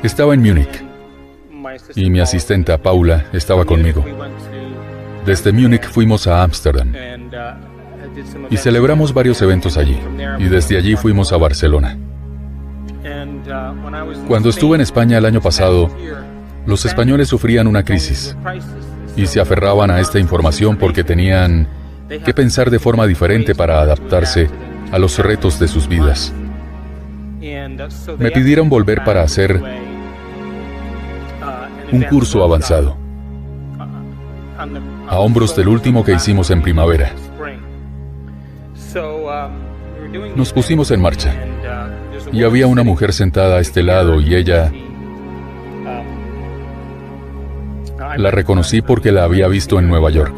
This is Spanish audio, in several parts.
Estaba en Múnich y mi asistenta Paula estaba conmigo. Desde Múnich fuimos a Ámsterdam y celebramos varios eventos allí, y desde allí fuimos a Barcelona. Cuando estuve en España el año pasado, los españoles sufrían una crisis y se aferraban a esta información porque tenían que pensar de forma diferente para adaptarse a los retos de sus vidas. Me pidieron volver para hacer un curso avanzado, a hombros del último que hicimos en primavera. Nos pusimos en marcha, y había una mujer sentada a este lado, y ella... La reconocí porque la había visto en Nueva York.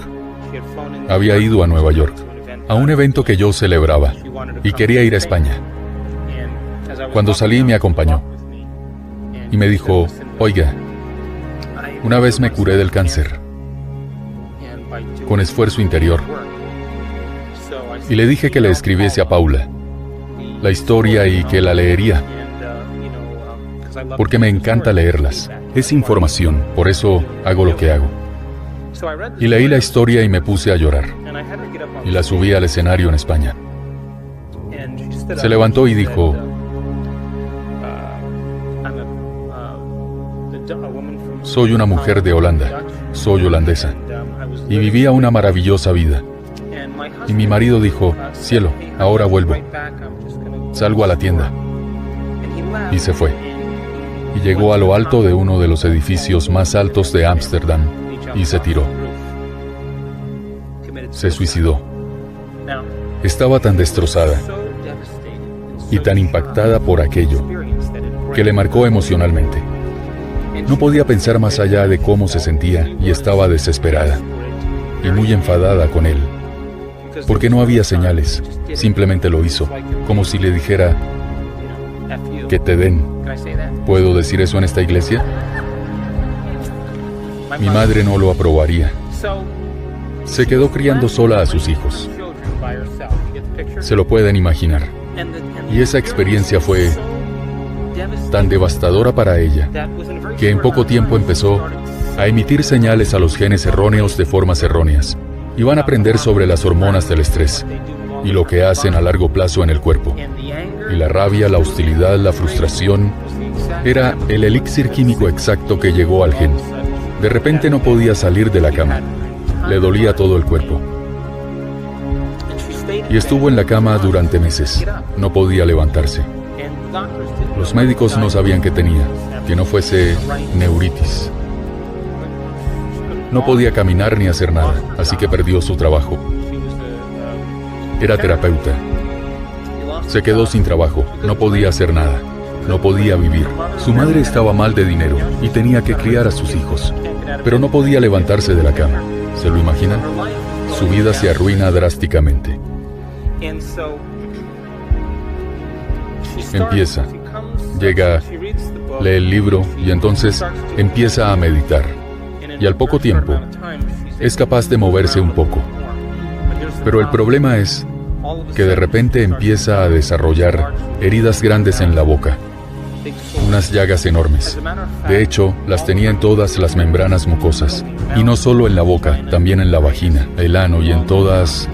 Había ido a Nueva York, a un evento que yo celebraba, y quería ir a España. Cuando salí me acompañó, y me dijo, oiga, una vez me curé del cáncer, con esfuerzo interior, y le dije que le escribiese a Paula la historia y que la leería, porque me encanta leerlas. Es información, por eso hago lo que hago. Y leí la historia y me puse a llorar, y la subí al escenario en España. Se levantó y dijo, soy una mujer de Holanda, soy holandesa, y vivía una maravillosa vida. Y mi marido dijo, cielo, ahora vuelvo. Salgo a la tienda. Y se fue. Y llegó a lo alto de uno de los edificios más altos de Ámsterdam y se tiró. Se suicidó. Estaba tan destrozada y tan impactada por aquello que le marcó emocionalmente. No podía pensar más allá de cómo se sentía y estaba desesperada y muy enfadada con él, porque no había señales, simplemente lo hizo, como si le dijera, que te den. ¿Puedo decir eso en esta iglesia? Mi madre no lo aprobaría. Se quedó criando sola a sus hijos. Se lo pueden imaginar. Y esa experiencia fue tan devastadora para ella, que en poco tiempo empezó a emitir señales a los genes erróneos de formas erróneas. Y van a aprender sobre las hormonas del estrés y lo que hacen a largo plazo en el cuerpo. Y la rabia, la hostilidad, la frustración, era el elixir químico exacto que llegó al gen. De repente no podía salir de la cama. Le dolía todo el cuerpo. Y estuvo en la cama durante meses. No podía levantarse. Los médicos no sabían qué tenía, que no fuese neuritis. No podía caminar ni hacer nada, así que perdió su trabajo. Era terapeuta. Se quedó sin trabajo, no podía hacer nada, no podía vivir. Su madre estaba mal de dinero y tenía que criar a sus hijos, pero no podía levantarse de la cama. ¿Se lo imaginan? Su vida se arruina drásticamente. Empieza, llega, lee el libro y entonces empieza a meditar. Y al poco tiempo, es capaz de moverse un poco. Pero el problema es que de repente empieza a desarrollar heridas grandes en la boca, unas llagas enormes. De hecho, las tenía en todas las membranas mucosas, y no solo en la boca, también en la vagina, el ano y en todas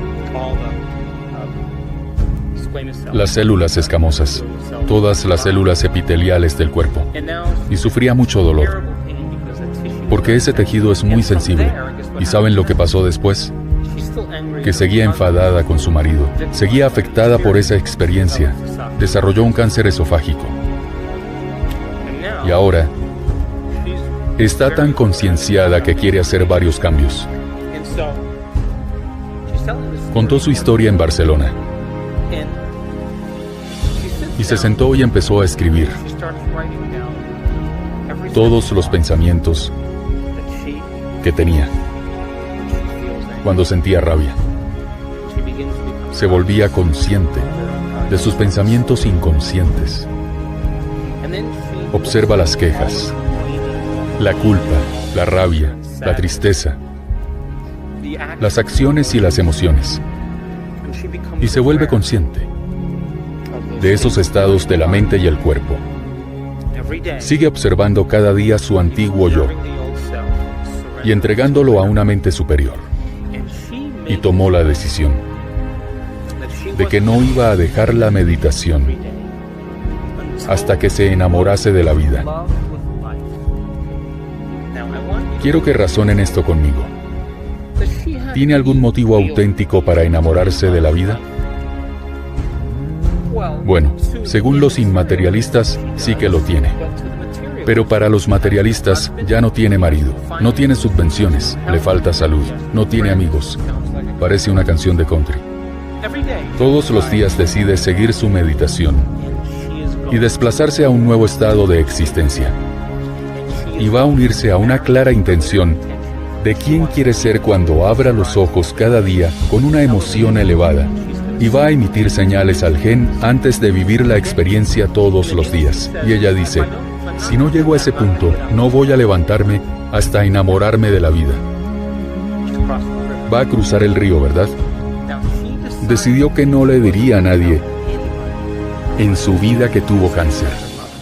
las células escamosas, todas las células epiteliales del cuerpo. Y sufría mucho dolor, porque ese tejido es muy sensible. ¿Y saben lo que pasó después? Que seguía enfadada con su marido, seguía afectada por esa experiencia, desarrolló un cáncer esofágico. Y ahora, está tan concienciada que quiere hacer varios cambios. Contó su historia en Barcelona. Y se sentó y empezó a escribir todos los pensamientos que tenía. Cuando sentía rabia, se volvía consciente de sus pensamientos inconscientes. Observa las quejas, la culpa, la rabia, la tristeza, las acciones y las emociones. Y se vuelve consciente de esos estados de la mente y el cuerpo. Sigue observando cada día su antiguo yo y entregándolo a una mente superior. Y tomó la decisión de que no iba a dejar la meditación hasta que se enamorase de la vida. Quiero que razonen esto conmigo. ¿Tiene algún motivo auténtico para enamorarse de la vida? Bueno, según los inmaterialistas, sí que lo tiene. Pero para los materialistas, ya no tiene marido, no tiene subvenciones, le falta salud, no tiene amigos. Parece una canción de country. Todos los días decide seguir su meditación y desplazarse a un nuevo estado de existencia. Y va a unirse a una clara intención de quién quiere ser cuando abra los ojos cada día con una emoción elevada. Y va a emitir señales al gen antes de vivir la experiencia todos los días. Y ella dice, si no llego a ese punto, no voy a levantarme hasta enamorarme de la vida. Va a cruzar el río, ¿verdad? Decidió que no le diría a nadie en su vida que tuvo cáncer,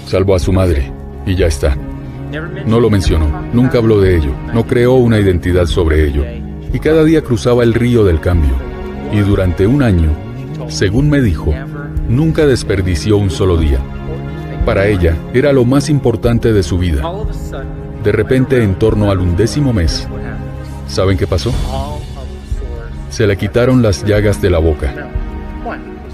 salvo a su madre, y ya está. No lo mencionó, nunca habló de ello, no creó una identidad sobre ello. Y cada día cruzaba el río del cambio. Y durante un año, según me dijo, nunca desperdició un solo día. Para ella, era lo más importante de su vida. De repente, en torno al 11º mes, ¿saben qué pasó? Se le quitaron las llagas de la boca.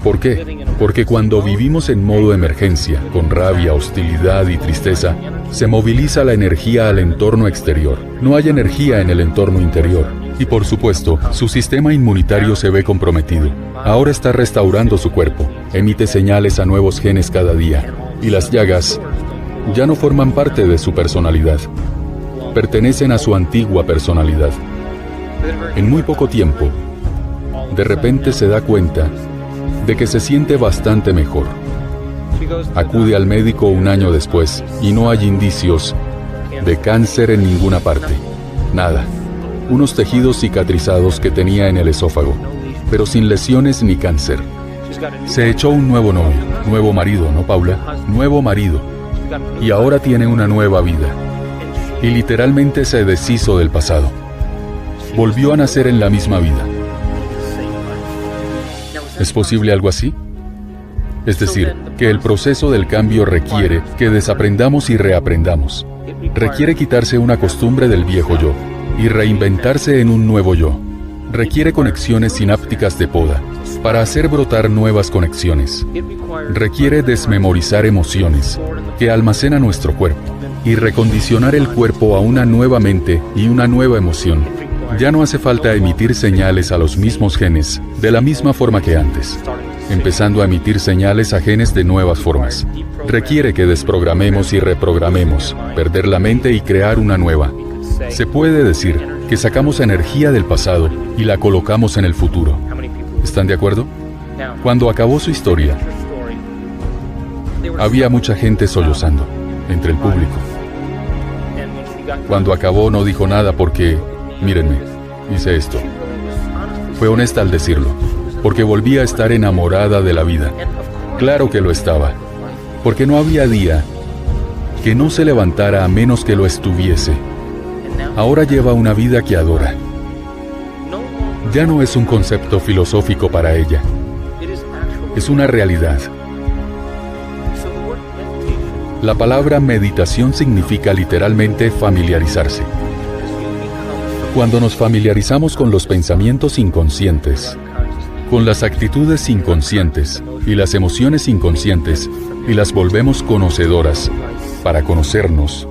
¿Por qué? Porque cuando vivimos en modo emergencia, con rabia, hostilidad y tristeza, se moviliza la energía al entorno exterior. No hay energía en el entorno interior. Y por supuesto, su sistema inmunitario se ve comprometido. Ahora está restaurando su cuerpo, emite señales a nuevos genes cada día, y las llagas ya no forman parte de su personalidad. Pertenecen a su antigua personalidad. En muy poco tiempo, de repente se da cuenta de que se siente bastante mejor. Acude al médico un año después y no hay indicios de cáncer en ninguna parte. Nada. Unos tejidos cicatrizados que tenía en el esófago, pero sin lesiones ni cáncer. Se echó un nuevo novio, nuevo marido, ¿no, Paula? Nuevo marido. Y ahora tiene una nueva vida. Y literalmente se deshizo del pasado. Volvió a nacer en la misma vida. ¿Es posible algo así? Es decir, que el proceso del cambio requiere que desaprendamos y reaprendamos. Requiere quitarse una costumbre del viejo yo y reinventarse en un nuevo yo. Requiere conexiones sinápticas de poda para hacer brotar nuevas conexiones. Requiere desmemorizar emociones que almacena nuestro cuerpo y recondicionar el cuerpo a una nueva mente y una nueva emoción. Ya no hace falta emitir señales a los mismos genes de la misma forma que antes, empezando a emitir señales a genes de nuevas formas. Requiere que desprogramemos y reprogramemos, perder la mente y crear una nueva. Se puede decir que sacamos energía del pasado y la colocamos en el futuro. ¿Están de acuerdo? Cuando acabó su historia, había mucha gente sollozando entre el público. Cuando acabó no dijo nada porque, mírenme, hice esto. Fue honesta al decirlo, porque volvía a estar enamorada de la vida. Claro que lo estaba, porque no había día que no se levantara a menos que lo estuviese. Ahora lleva una vida que adora. Ya no es un concepto filosófico para ella. Es una realidad. La palabra meditación significa literalmente familiarizarse. Cuando nos familiarizamos con los pensamientos inconscientes, con las actitudes inconscientes y las emociones inconscientes, y las volvemos conocedoras para conocernos,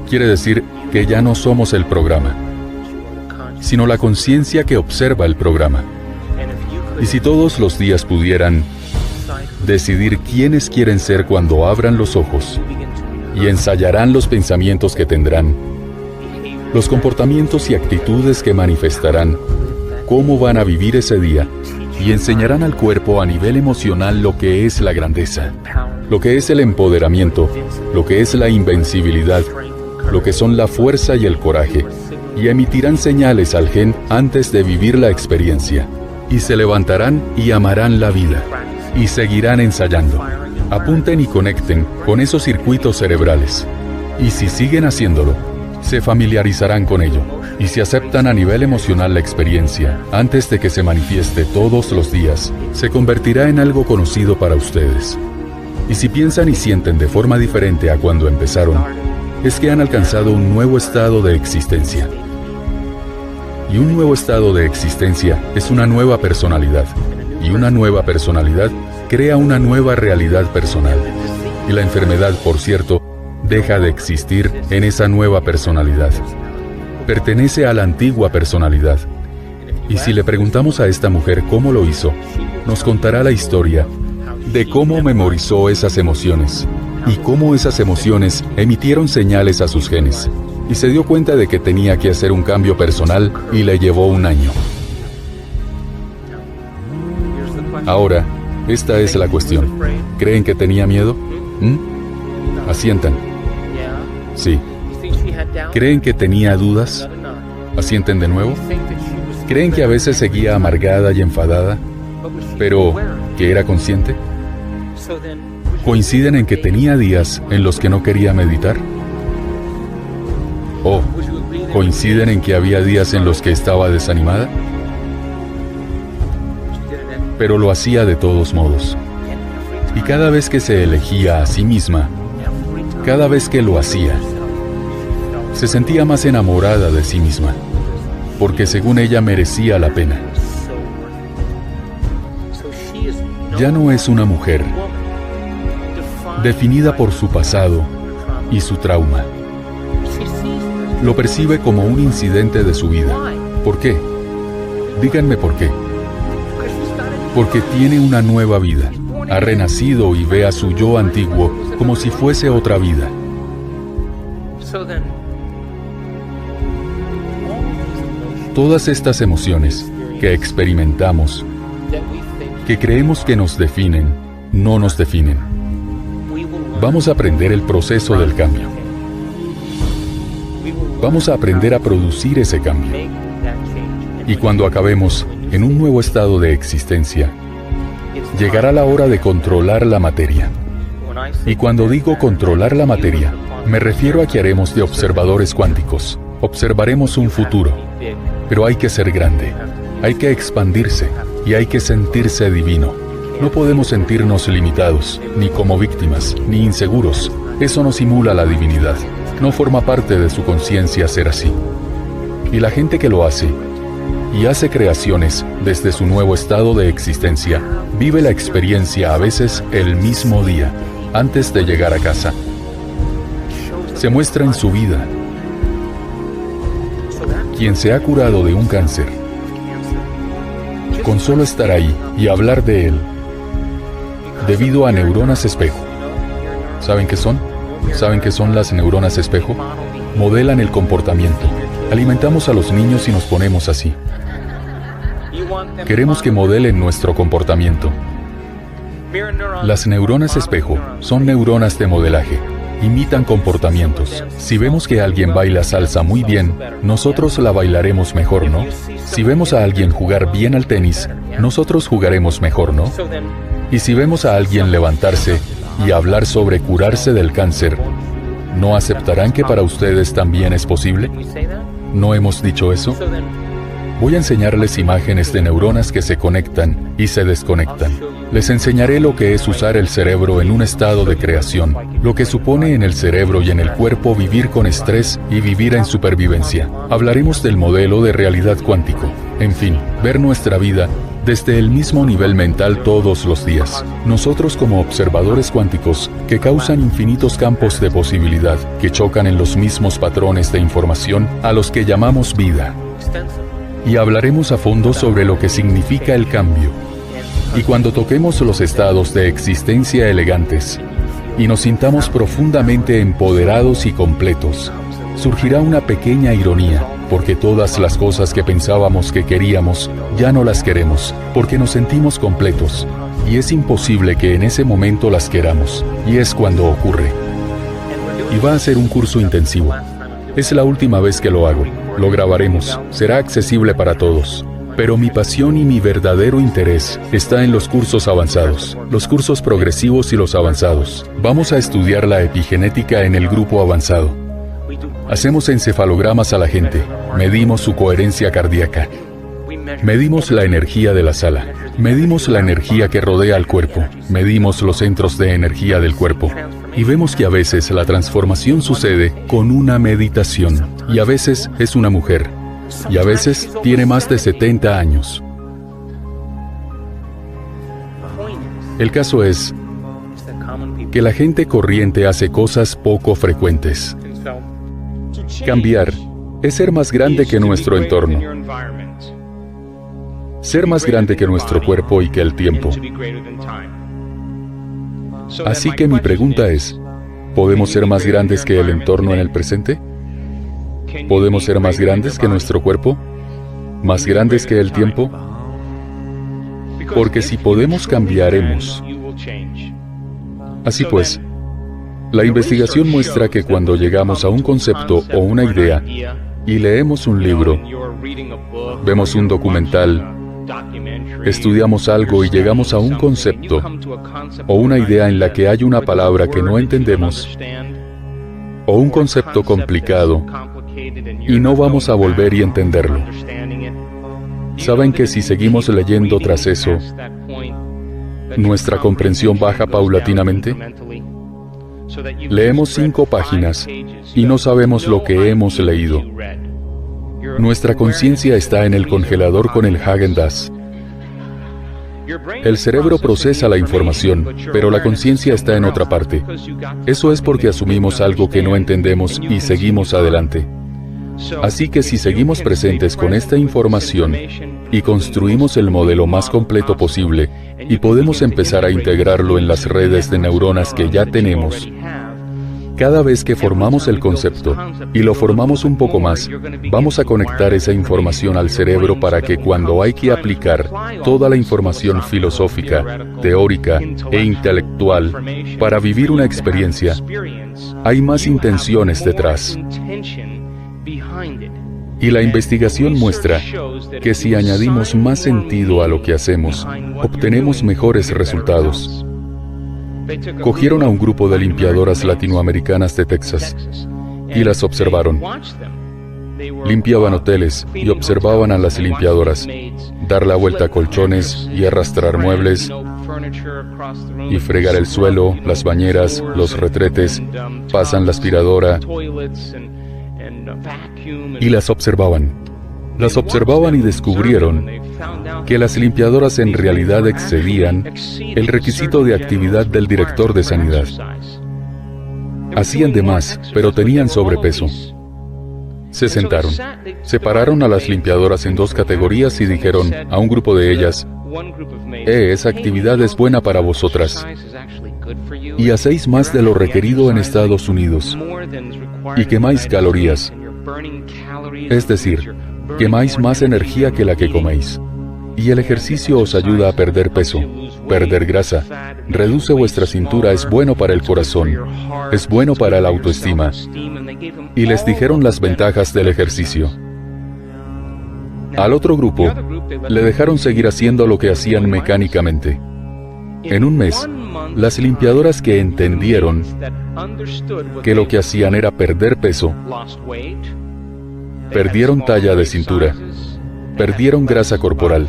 quiere decir que ya no somos el programa, sino la conciencia que observa el programa. Y si todos los días pudieran decidir quiénes quieren ser cuando abran los ojos, y ensayarán los pensamientos que tendrán, los comportamientos y actitudes que manifestarán, cómo van a vivir ese día, y enseñarán al cuerpo a nivel emocional lo que es la grandeza, lo que es el empoderamiento, lo que es la invencibilidad, lo que son la fuerza y el coraje, y emitirán señales al gen antes de vivir la experiencia, y se levantarán y amarán la vida, y seguirán ensayando. Apunten y conecten con esos circuitos cerebrales. Y si siguen haciéndolo, se familiarizarán con ello. Y si aceptan a nivel emocional la experiencia, antes de que se manifieste todos los días, se convertirá en algo conocido para ustedes. Y si piensan y sienten de forma diferente a cuando empezaron, es que han alcanzado un nuevo estado de existencia. Y un nuevo estado de existencia es una nueva personalidad. Y una nueva personalidad crea una nueva realidad personal. Y la enfermedad, por cierto, deja de existir en esa nueva personalidad. Pertenece a la antigua personalidad. Y si le preguntamos a esta mujer cómo lo hizo, nos contará la historia de cómo memorizó esas emociones y cómo esas emociones emitieron señales a sus genes. Y se dio cuenta de que tenía que hacer un cambio personal y le llevó un año. Ahora, esta es la cuestión. ¿Creen que tenía miedo? Asientan. Sí. ¿Creen que tenía dudas? ¿Asienten de nuevo? ¿Creen que a veces seguía amargada y enfadada, pero que era consciente? ¿Coinciden en que tenía días en los que no quería meditar? ¿O coinciden en que había días en los que estaba desanimada? Pero lo hacía de todos modos. Y cada vez que se elegía a sí misma, cada vez que lo hacía, se sentía más enamorada de sí misma, porque según ella merecía la pena. Ya no es una mujer definida por su pasado y su trauma. Lo percibe como un incidente de su vida. ¿Por qué? Díganme por qué. Porque tiene una nueva vida. Ha renacido y ve a su yo antiguo como si fuese otra vida. Todas estas emociones que experimentamos, que creemos que nos definen, no nos definen. Vamos a aprender el proceso del cambio. Vamos a aprender a producir ese cambio. Y cuando acabemos en un nuevo estado de existencia, llegará la hora de controlar la materia. Y cuando digo controlar la materia, me refiero a que haremos de observadores cuánticos. Observaremos un futuro. Pero hay que ser grande, hay que expandirse y hay que sentirse divino. No podemos sentirnos limitados, ni como víctimas, ni inseguros. Eso no simula la divinidad. No forma parte de su conciencia ser así. Y la gente que lo hace, y hace creaciones desde su nuevo estado de existencia, vive la experiencia a veces el mismo día, antes de llegar a casa. Se muestra en su vida. Quien se ha curado de un cáncer, con solo estar ahí y hablar de él, debido a neuronas espejo. ¿Saben qué son? ¿Saben qué son las neuronas espejo? Modelan el comportamiento. Alimentamos a los niños y nos ponemos así. Queremos que modelen nuestro comportamiento. Las neuronas espejo son neuronas de modelaje. Imitan comportamientos. Si vemos que alguien baila salsa muy bien, nosotros la bailaremos mejor, ¿no? Si vemos a alguien jugar bien al tenis, nosotros jugaremos mejor, ¿no? Y si vemos a alguien levantarse y hablar sobre curarse del cáncer, ¿no aceptarán que para ustedes también es posible? ¿No hemos dicho eso? Voy a enseñarles imágenes de neuronas que se conectan y se desconectan. Les enseñaré lo que es usar el cerebro en un estado de creación, lo que supone en el cerebro y en el cuerpo vivir con estrés y vivir en supervivencia. Hablaremos del modelo de realidad cuántico. En fin, ver nuestra vida desde el mismo nivel mental todos los días. Nosotros como observadores cuánticos que causan infinitos campos de posibilidad, que chocan en los mismos patrones de información a los que llamamos vida. Y hablaremos a fondo sobre lo que significa el cambio. Y cuando toquemos los estados de existencia elegantes y nos sintamos profundamente empoderados y completos, surgirá una pequeña ironía, porque todas las cosas que pensábamos que queríamos, ya no las queremos, porque nos sentimos completos, y es imposible que en ese momento las queramos, y es cuando ocurre. Y va a ser un curso intensivo. Es la última vez que lo hago. Lo grabaremos. Será accesible para todos. Pero mi pasión y mi verdadero interés está en los cursos avanzados, los cursos progresivos y los avanzados. Vamos a estudiar la epigenética en el grupo avanzado. Hacemos encefalogramas a la gente, medimos su coherencia cardíaca, medimos la energía de la sala, medimos la energía que rodea al cuerpo, medimos los centros de energía del cuerpo y vemos que a veces la transformación sucede con una meditación y a veces es una mujer y a veces tiene más de 70 años. El caso es que la gente corriente hace cosas poco frecuentes. Cambiar es ser más grande que nuestro entorno, ser más grande que nuestro cuerpo y que el tiempo. Así que mi pregunta es, ¿podemos ser más grandes que el entorno en el presente? ¿Podemos ser más grandes que nuestro cuerpo? ¿Más grandes que el tiempo? Porque si podemos, cambiaremos. Así pues, la investigación muestra que cuando llegamos a un concepto o una idea y leemos un libro, vemos un documental, estudiamos algo y llegamos a un concepto o una idea en la que hay una palabra que no entendemos o un concepto complicado y no vamos a volver y entenderlo. ¿Saben que si seguimos leyendo tras eso, nuestra comprensión baja paulatinamente? Leemos 5 páginas y no sabemos lo que hemos leído. Nuestra conciencia está en el congelador con el Häagen-Dazs. El cerebro procesa la información, pero la conciencia está en otra parte. Eso es porque asumimos algo que no entendemos y seguimos adelante. Así que si seguimos presentes con esta información y construimos el modelo más completo posible y podemos empezar a integrarlo en las redes de neuronas que ya tenemos, cada vez que formamos el concepto y lo formamos un poco más, vamos a conectar esa información al cerebro para que cuando hay que aplicar toda la información filosófica, teórica e intelectual para vivir una experiencia, hay más intenciones detrás. Y la investigación muestra que si añadimos más sentido a lo que hacemos, obtenemos mejores resultados. Cogieron a un grupo de limpiadoras latinoamericanas de Texas y las observaron. Limpiaban hoteles y observaban a las limpiadoras dar la vuelta a colchones y arrastrar muebles y fregar el suelo, las bañeras, los retretes, pasan la aspiradora y las observaban. Las observaban y descubrieron que las limpiadoras en realidad excedían el requisito de actividad del director de sanidad. Hacían de más, pero tenían sobrepeso. Se sentaron, separaron a las limpiadoras en 2 categorías y dijeron a un grupo de ellas, esa actividad es buena para vosotras y hacéis más de lo requerido en Estados Unidos y quemáis calorías, es decir, quemáis más energía que la que coméis. Y el ejercicio os ayuda a perder peso, perder grasa, reduce vuestra cintura, es bueno para el corazón, es bueno para la autoestima. Y les dijeron las ventajas del ejercicio. Al otro grupo, le dejaron seguir haciendo lo que hacían mecánicamente. En un mes, las limpiadoras que entendieron que lo que hacían era perder peso, perdieron talla de cintura, perdieron grasa corporal,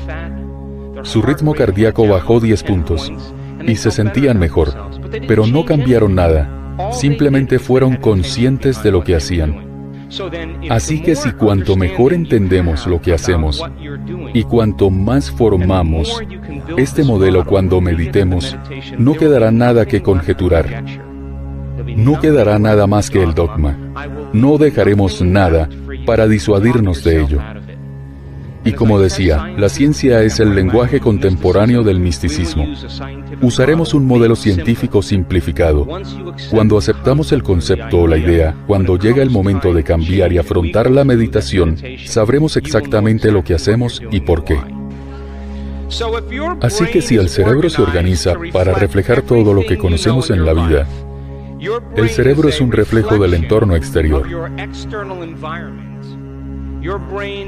su ritmo cardíaco bajó 10 puntos y se sentían mejor, pero no cambiaron nada, simplemente fueron conscientes de lo que hacían. Así que si cuanto mejor entendemos lo que hacemos y cuanto más formamos este modelo cuando meditemos, no quedará nada que conjeturar. No quedará nada más que el dogma. No dejaremos nada para disuadirnos de ello. Y como decía, la ciencia es el lenguaje contemporáneo del misticismo. Usaremos un modelo científico simplificado. Cuando aceptamos el concepto o la idea, cuando llega el momento de cambiar y afrontar la meditación, sabremos exactamente lo que hacemos y por qué. Así que si el cerebro se organiza para reflejar todo lo que conocemos en la vida, el cerebro es un reflejo del entorno exterior.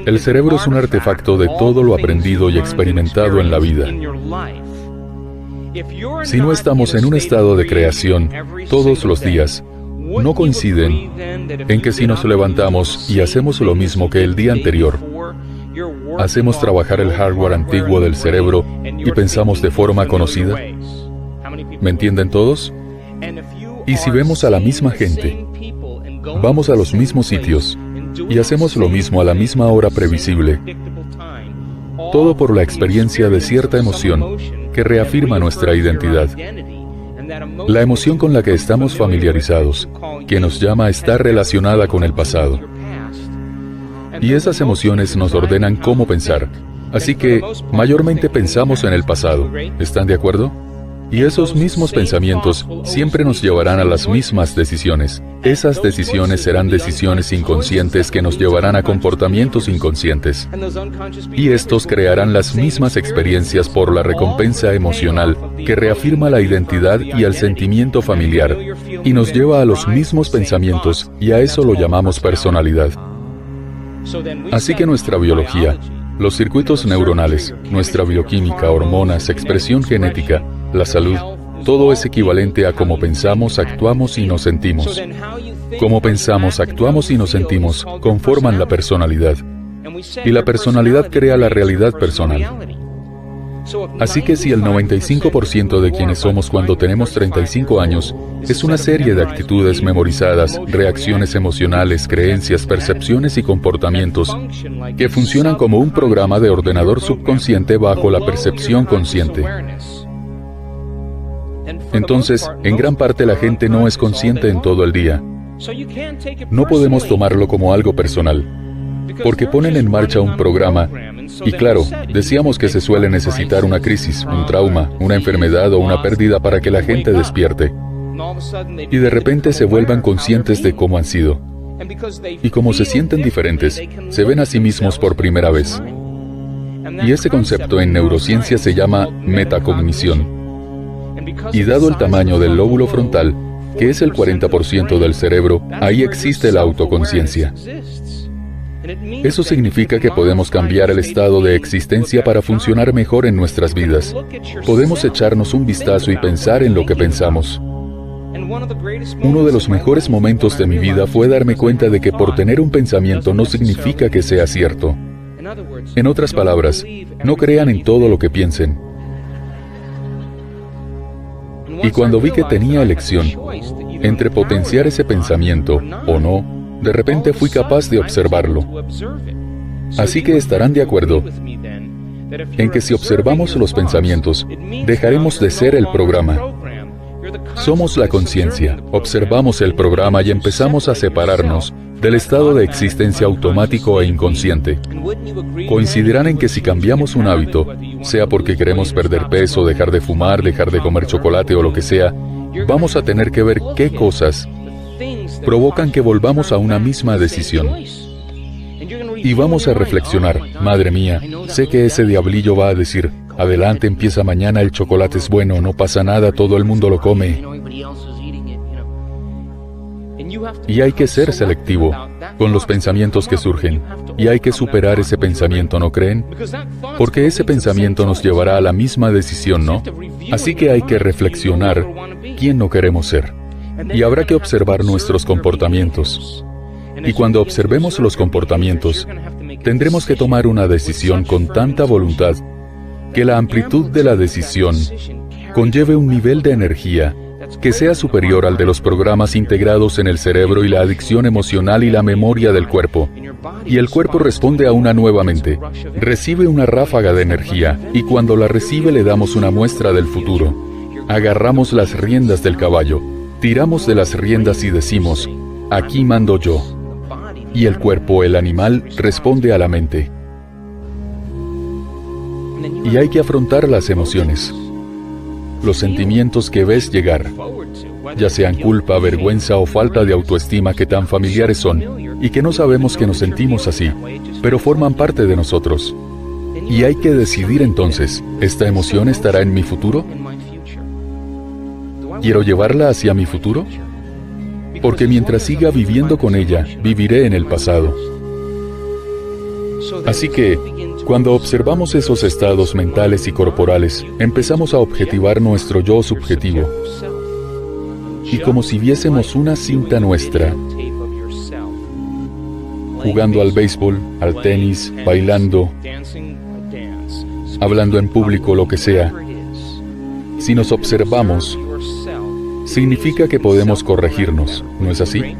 El cerebro es un artefacto de todo lo aprendido y experimentado en la vida. Si no estamos en un estado de creación todos los días, no coinciden en que si nos levantamos y hacemos lo mismo que el día anterior, hacemos trabajar el hardware antiguo del cerebro y pensamos de forma conocida. ¿Me entienden todos? Y si vemos a la misma gente, vamos a los mismos sitios y hacemos lo mismo a la misma hora previsible, todo por la experiencia de cierta emoción que reafirma nuestra identidad. La emoción con la que estamos familiarizados, que nos llama a estar relacionada con el pasado. Y esas emociones nos ordenan cómo pensar. Así que, mayormente pensamos en el pasado. ¿Están de acuerdo? Y esos mismos pensamientos siempre nos llevarán a las mismas decisiones. Esas decisiones serán decisiones inconscientes que nos llevarán a comportamientos inconscientes. Y estos crearán las mismas experiencias por la recompensa emocional que reafirma la identidad y el sentimiento familiar, y nos lleva a los mismos pensamientos, y a eso lo llamamos personalidad. Así que nuestra biología, los circuitos neuronales, nuestra bioquímica, hormonas, expresión genética, la salud, todo es equivalente a cómo pensamos, actuamos y nos sentimos. Cómo pensamos, actuamos y nos sentimos conforman la personalidad. Y la personalidad crea la realidad personal. Así que si el 95% de quienes somos cuando tenemos 35 años es una serie de actitudes memorizadas, reacciones emocionales, creencias, percepciones y comportamientos que funcionan como un programa de ordenador subconsciente bajo la percepción consciente. Entonces, en gran parte la gente no es consciente en todo el día. No podemos tomarlo como algo personal, porque ponen en marcha un programa, y claro, decíamos que se suele necesitar una crisis, un trauma, una enfermedad o una pérdida para que la gente despierte, y de repente se vuelvan conscientes de cómo han sido. Y como se sienten diferentes, se ven a sí mismos por primera vez. Y ese concepto en neurociencia se llama metacognición. Y dado el tamaño del lóbulo frontal, que es el 40% del cerebro, ahí existe la autoconciencia. Eso significa que podemos cambiar el estado de existencia para funcionar mejor en nuestras vidas. Podemos echarnos un vistazo y pensar en lo que pensamos. Uno de los mejores momentos de mi vida fue darme cuenta de que por tener un pensamiento no significa que sea cierto. En otras palabras, no crean en todo lo que piensen. Y cuando vi que tenía elección entre potenciar ese pensamiento o no, de repente fui capaz de observarlo. Así que estarán de acuerdo en que si observamos los pensamientos, dejaremos de ser el programa. Somos la conciencia, observamos el programa y empezamos a separarnos del estado de existencia automático e inconsciente. Coincidirán en que si cambiamos un hábito, sea porque queremos perder peso, dejar de fumar, dejar de comer chocolate o lo que sea, vamos a tener que ver qué cosas provocan que volvamos a una misma decisión. Y vamos a reflexionar, madre mía, sé que ese diablillo va a decir, adelante, empieza mañana, el chocolate es bueno, no pasa nada, todo el mundo lo come. Y hay que ser selectivo con los pensamientos que surgen. Y hay que superar ese pensamiento, ¿no creen? Porque ese pensamiento nos llevará a la misma decisión, ¿no? Así que hay que reflexionar quién no queremos ser. Y habrá que observar nuestros comportamientos. Y cuando observemos los comportamientos, tendremos que tomar una decisión con tanta voluntad que la amplitud de la decisión conlleve un nivel de energía que sea superior al de los programas integrados en el cerebro y la adicción emocional y la memoria del cuerpo. Y el cuerpo responde a una nueva mente, recibe una ráfaga de energía, y cuando la recibe le damos una muestra del futuro. Agarramos las riendas del caballo, tiramos de las riendas y decimos, aquí mando yo. Y el cuerpo, el animal, responde a la mente. Y hay que afrontar las emociones, los sentimientos que ves llegar, ya sean culpa, vergüenza o falta de autoestima que tan familiares son, y que no sabemos que nos sentimos así, pero forman parte de nosotros. Y hay que decidir entonces, ¿esta emoción estará en mi futuro? ¿Quiero llevarla hacia mi futuro? Porque mientras siga viviendo con ella, viviré en el pasado. Así que, cuando observamos esos estados mentales y corporales, empezamos a objetivar nuestro yo subjetivo. Y como si viésemos una cinta nuestra, jugando al béisbol, al tenis, bailando, hablando en público, lo que sea. Si nos observamos, significa que podemos corregirnos, ¿no es así?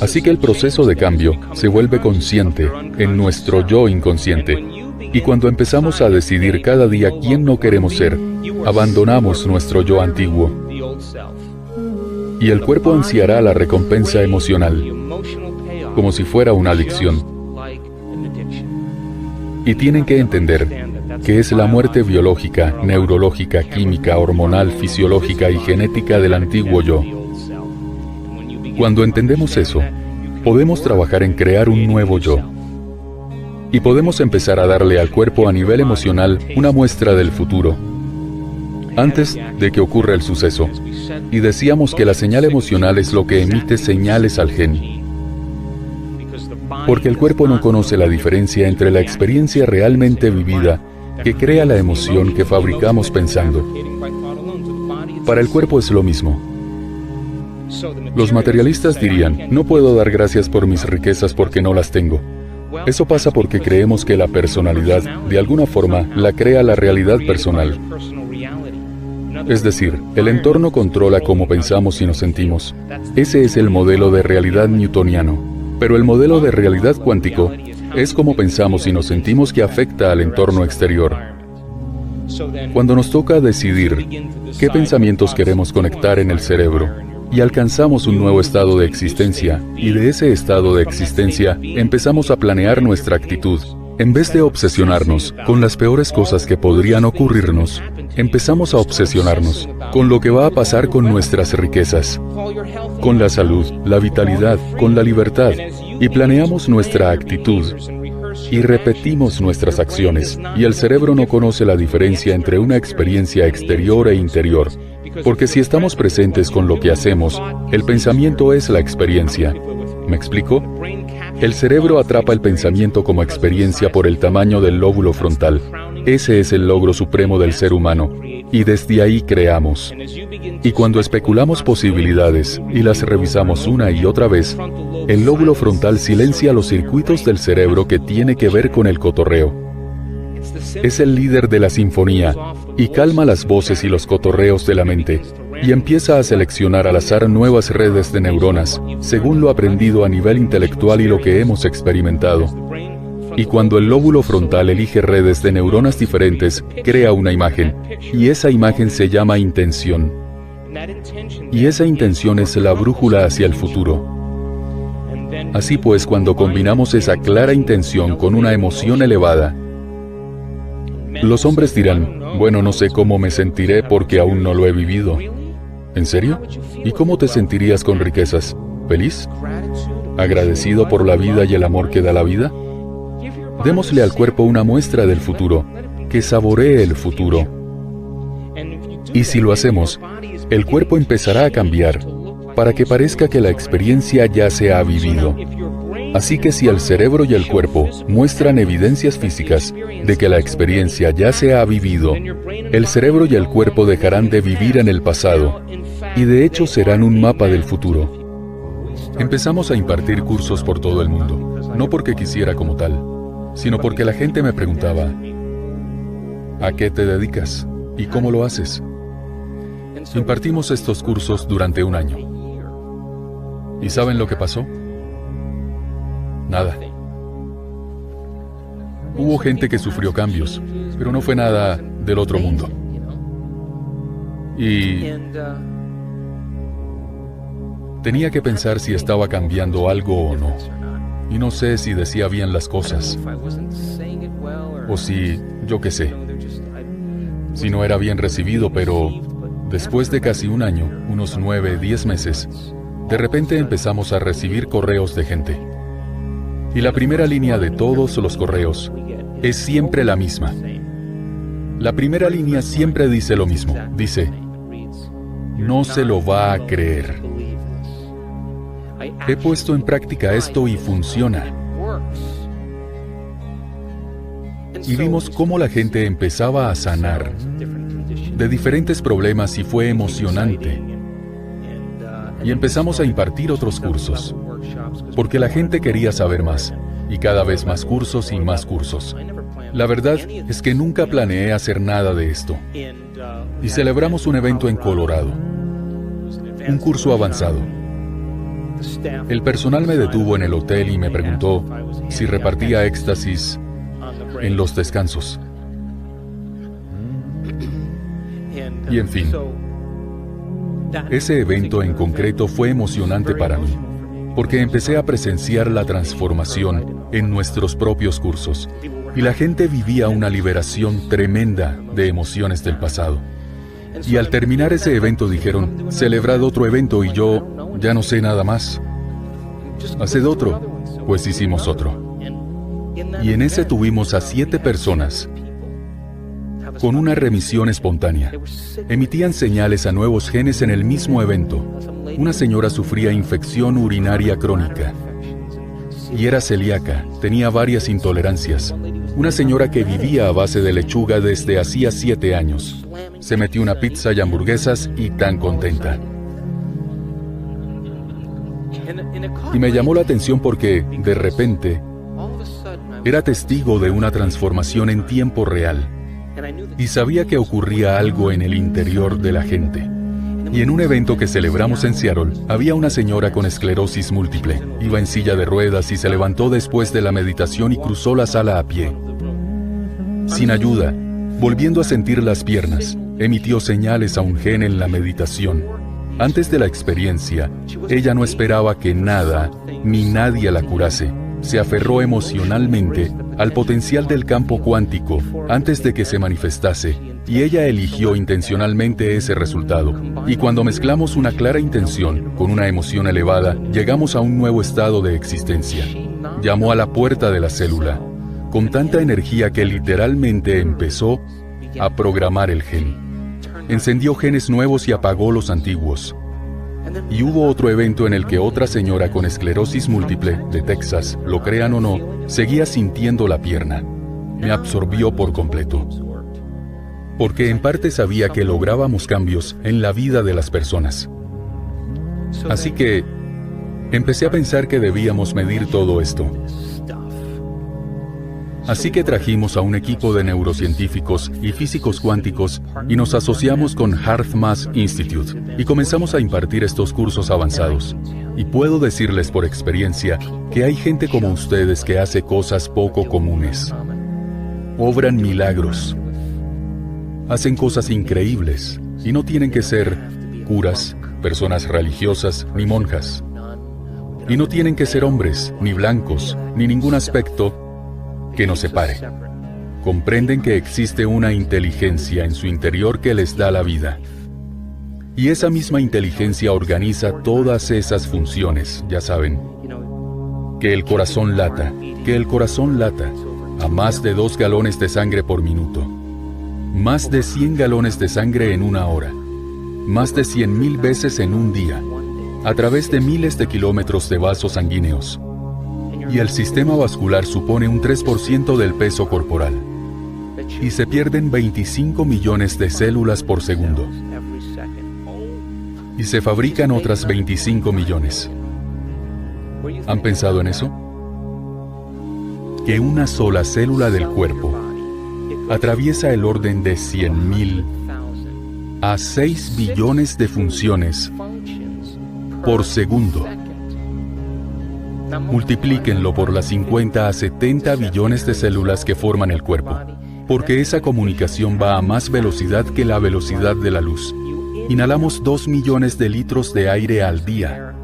Así que el proceso de cambio se vuelve consciente en nuestro yo inconsciente. Y cuando empezamos a decidir cada día quién no queremos ser, abandonamos nuestro yo antiguo. Y el cuerpo ansiará la recompensa emocional, como si fuera una adicción. Y tienen que entender que es la muerte biológica, neurológica, química, hormonal, fisiológica y genética del antiguo yo. Cuando entendemos eso, podemos trabajar en crear un nuevo yo. Y podemos empezar a darle al cuerpo a nivel emocional una muestra del futuro, antes de que ocurra el suceso. Y decíamos que la señal emocional es lo que emite señales al gen. Porque el cuerpo no conoce la diferencia entre la experiencia realmente vivida, que crea la emoción que fabricamos pensando. Para el cuerpo es lo mismo. Los materialistas dirían, no puedo dar gracias por mis riquezas porque no las tengo. Eso pasa porque creemos que la personalidad, de alguna forma, la crea la realidad personal. Es decir, el entorno controla cómo pensamos y nos sentimos. Ese es el modelo de realidad newtoniano. Pero el modelo de realidad cuántico es cómo pensamos y nos sentimos que afecta al entorno exterior. Cuando nos toca decidir qué pensamientos queremos conectar en el cerebro, y alcanzamos un nuevo estado de existencia, y de ese estado de existencia empezamos a planear nuestra actitud. En vez de obsesionarnos con las peores cosas que podrían ocurrirnos, empezamos a obsesionarnos con lo que va a pasar con nuestras riquezas, con la salud, la vitalidad, con la libertad, y planeamos nuestra actitud, y repetimos nuestras acciones, y el cerebro no conoce la diferencia entre una experiencia exterior e interior. Porque si estamos presentes con lo que hacemos, el pensamiento es la experiencia. ¿Me explico? El cerebro atrapa el pensamiento como experiencia por el tamaño del lóbulo frontal. Ese es el logro supremo del ser humano. Y desde ahí creamos. Y cuando especulamos posibilidades y las revisamos una y otra vez, el lóbulo frontal silencia los circuitos del cerebro que tiene que ver con el cotorreo. Es el líder de la sinfonía y calma las voces y los cotorreos de la mente y empieza a seleccionar al azar nuevas redes de neuronas, según lo aprendido a nivel intelectual y lo que hemos experimentado. Y cuando el lóbulo frontal elige redes de neuronas diferentes, crea una imagen, y esa imagen se llama intención. Y esa intención es la brújula hacia el futuro. Así pues, cuando combinamos esa clara intención con una emoción elevada, los hombres dirán, bueno, no sé cómo me sentiré porque aún no lo he vivido. ¿En serio? ¿Y cómo te sentirías con riquezas? ¿Feliz? ¿Agradecido por la vida y el amor que da la vida? Démosle al cuerpo una muestra del futuro, que saboree el futuro. Y si lo hacemos, el cuerpo empezará a cambiar, para que parezca que la experiencia ya se ha vivido. Así que si el cerebro y el cuerpo muestran evidencias físicas de que la experiencia ya se ha vivido, el cerebro y el cuerpo dejarán de vivir en el pasado, y de hecho serán un mapa del futuro. Empezamos a impartir cursos por todo el mundo, no porque quisiera como tal, sino porque la gente me preguntaba, ¿a qué te dedicas? ¿Y cómo lo haces? Impartimos estos cursos durante un año. ¿Y saben lo que pasó? Nada. Hubo gente que sufrió cambios, pero no fue nada del otro mundo. Y tenía que pensar si estaba cambiando algo o no. Y no sé si decía bien las cosas. O si, yo qué sé, si no era bien recibido, pero después de casi un año, unos 9, 10 meses, de repente empezamos a recibir correos de gente. Y la primera línea de todos los correos es siempre la misma. La primera línea siempre dice lo mismo. Dice, no se lo va a creer. He puesto en práctica esto y funciona. y vimos cómo la gente empezaba a sanar de diferentes problemas y fue emocionante. Y empezamos a impartir otros cursos, porque la gente quería saber más, y cada vez más cursos y más cursos. La verdad es que nunca planeé hacer nada de esto. Y celebramos un evento en Colorado, un curso avanzado. El personal me detuvo en el hotel y me preguntó si repartía éxtasis en los descansos. Y en fin, ese evento en concreto fue emocionante para mí, porque empecé a presenciar la transformación en nuestros propios cursos, y la gente vivía una liberación tremenda de emociones del pasado. Y al terminar ese evento dijeron, celebrad otro evento, y yo ya no sé nada más. Haced otro, pues hicimos otro. Y en ese tuvimos a 7 personas con una remisión espontánea. Emitían señales a nuevos genes en el mismo evento. Una señora sufría infección urinaria crónica y era celíaca, tenía varias intolerancias. Una señora que vivía a base de lechuga desde hacía 7 años. Se metió una pizza y hamburguesas y tan contenta. Y me llamó la atención porque, de repente, era testigo de una transformación en tiempo real. Y sabía que ocurría algo en el interior de la gente. Y en un evento que celebramos en Seattle, había una señora con esclerosis múltiple. Iba en silla de ruedas y se levantó después de la meditación y cruzó la sala a pie. Sin ayuda, volviendo a sentir las piernas, emitió señales a un gen en la meditación. Antes de la experiencia, ella no esperaba que nada ni nadie la curase. Se aferró emocionalmente al potencial del campo cuántico antes de que se manifestase, y ella eligió intencionalmente ese resultado. Y cuando mezclamos una clara intención con una emoción elevada, llegamos a un nuevo estado de existencia. Llamó a la puerta de la célula, con tanta energía que literalmente empezó a programar el gen. Encendió genes nuevos y apagó los antiguos. Y hubo otro evento en el que otra señora con esclerosis múltiple de Texas, lo crean o no, seguía sintiendo la pierna. Me absorbió por completo. Porque en parte sabía que lográbamos cambios en la vida de las personas. Así que empecé a pensar que debíamos medir todo esto. Así que trajimos a un equipo de neurocientíficos y físicos cuánticos y nos asociamos con HeartMath Institute y comenzamos a impartir estos cursos avanzados. Y puedo decirles por experiencia que hay gente como ustedes que hace cosas poco comunes. Obran milagros. Hacen cosas increíbles y no tienen que ser curas, personas religiosas ni monjas. Y no tienen que ser hombres, ni blancos, ni ningún aspecto que nos separe. Comprenden que existe una inteligencia en su interior que les da la vida. Y esa misma inteligencia organiza todas esas funciones, ya saben. Que el corazón lata a más de 2 galones de sangre por minuto. Más de 100 galones de sangre en una hora. Más de 100,000 veces en un día. A través de miles de kilómetros de vasos sanguíneos. Y el sistema vascular supone un 3% del peso corporal. Y se pierden 25 millones de células por segundo. Y se fabrican otras 25 millones. ¿Han pensado en eso? Que una sola célula del cuerpo atraviesa el orden de 100,000 a 6 billones de funciones por segundo. Multiplíquenlo por las 50 a 70 billones de células que forman el cuerpo, porque esa comunicación va a más velocidad que la velocidad de la luz. Inhalamos 2 millones de litros de aire al día.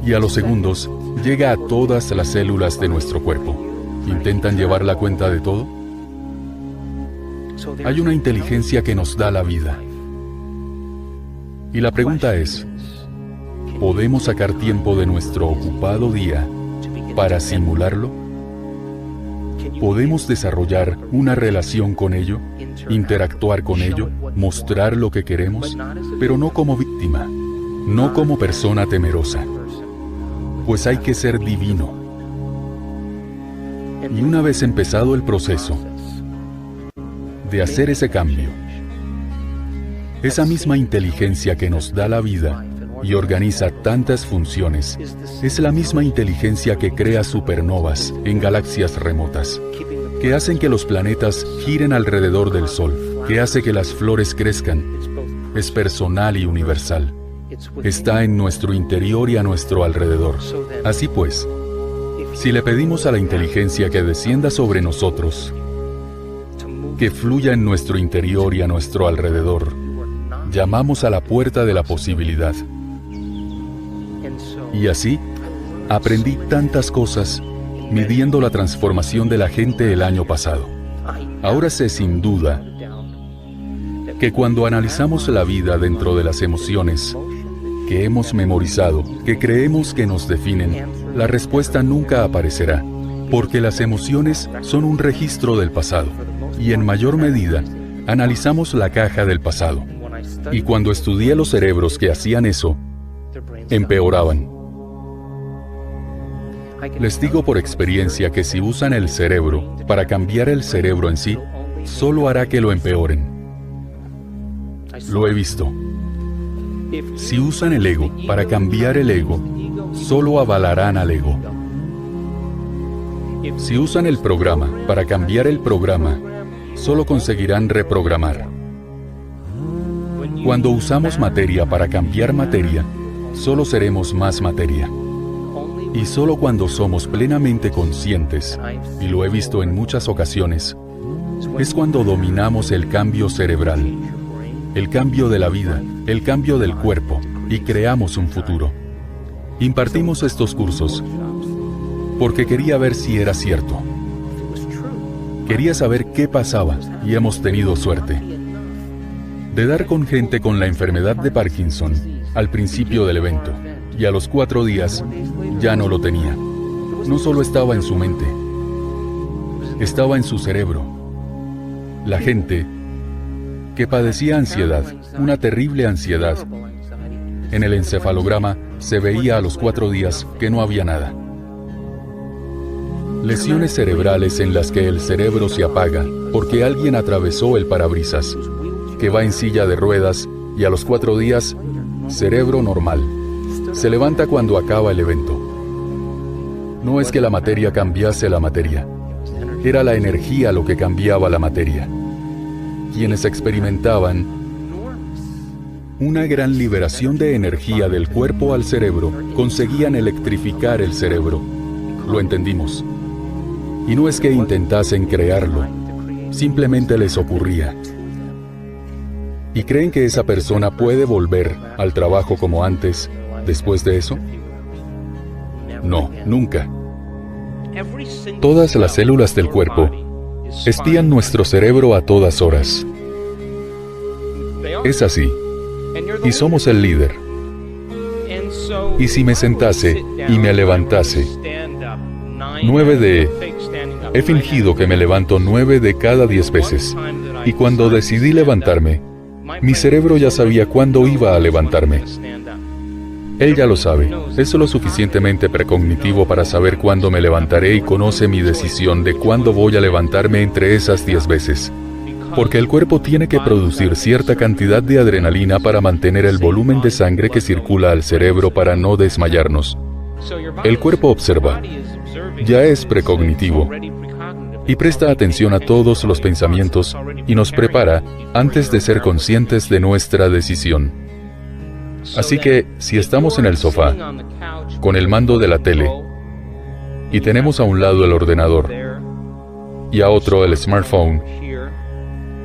Y a los segundos, llega a todas las células de nuestro cuerpo. ¿Intentan llevar la cuenta de todo? Hay una inteligencia que nos da la vida. Y la pregunta es, ¿podemos sacar tiempo de nuestro ocupado día para simularlo? ¿Podemos desarrollar una relación con ello, interactuar con ello, mostrar lo que queremos, pero no como víctima, no como persona temerosa? Pues hay que ser divino. Y una vez empezado el proceso de hacer ese cambio, esa misma inteligencia que nos da la vida y organiza tantas funciones, es la misma inteligencia que crea supernovas en galaxias remotas, que hacen que los planetas giren alrededor del Sol, que hace que las flores crezcan. Es personal y universal. Está en nuestro interior y a nuestro alrededor. Así pues, si le pedimos a la inteligencia que descienda sobre nosotros, que fluya en nuestro interior y a nuestro alrededor, llamamos a la puerta de la posibilidad. Y así, aprendí tantas cosas midiendo la transformación de la gente el año pasado. Ahora sé sin duda que cuando analizamos la vida dentro de las emociones que hemos memorizado, que creemos que nos definen, la respuesta nunca aparecerá, porque las emociones son un registro del pasado, y en mayor medida, analizamos la caja del pasado. Y cuando estudié los cerebros que hacían eso, empeoraban. Les digo por experiencia que si usan el cerebro para cambiar el cerebro en sí, solo hará que lo empeoren. Lo he visto. Si usan el ego para cambiar el ego, solo avalarán al ego. Si usan el programa para cambiar el programa, solo conseguirán reprogramar. Cuando usamos materia para cambiar materia, solo seremos más materia. Y solo cuando somos plenamente conscientes, y lo he visto en muchas ocasiones, es cuando dominamos el cambio cerebral, el cambio de la vida, el cambio del cuerpo, y creamos un futuro. Impartimos estos cursos porque quería ver si era cierto. Quería saber qué pasaba, y hemos tenido suerte de dar con gente con la enfermedad de Parkinson al principio del evento, y a los 4 días ya no lo tenía. No solo estaba en su mente, estaba en su cerebro. La gente que padecía ansiedad, una terrible ansiedad, en el encefalograma se veía a los 4 días que no había nada. Lesiones cerebrales en las que el cerebro se apaga porque alguien atravesó el parabrisas, que va en silla de ruedas, y a los 4 días, cerebro normal. Se levanta cuando acaba el evento. No es que la materia cambiase la materia, era la energía lo que cambiaba la materia. Quienes experimentaban una gran liberación de energía del cuerpo al cerebro, conseguían electrificar el cerebro. Lo entendimos. Y no es que intentasen crearlo, simplemente les ocurría. ¿Y creen que esa persona puede volver al trabajo como antes, después de eso? No, nunca. Todas las células del cuerpo espían nuestro cerebro a todas horas. Es así. Y somos el líder. Y si me sentase y me levantase, he fingido que me levanto 9 de cada 10 veces. Y cuando decidí levantarme, mi cerebro ya sabía cuándo iba a levantarme. Él ya lo sabe. Es lo suficientemente precognitivo para saber cuándo me levantaré y conoce mi decisión de cuándo voy a levantarme entre esas 10 veces. Porque el cuerpo tiene que producir cierta cantidad de adrenalina para mantener el volumen de sangre que circula al cerebro para no desmayarnos. El cuerpo observa. Ya es precognitivo. Y presta atención a todos los pensamientos y nos prepara antes de ser conscientes de nuestra decisión. Así que, si estamos en el sofá, con el mando de la tele, y tenemos a un lado el ordenador, y a otro el smartphone,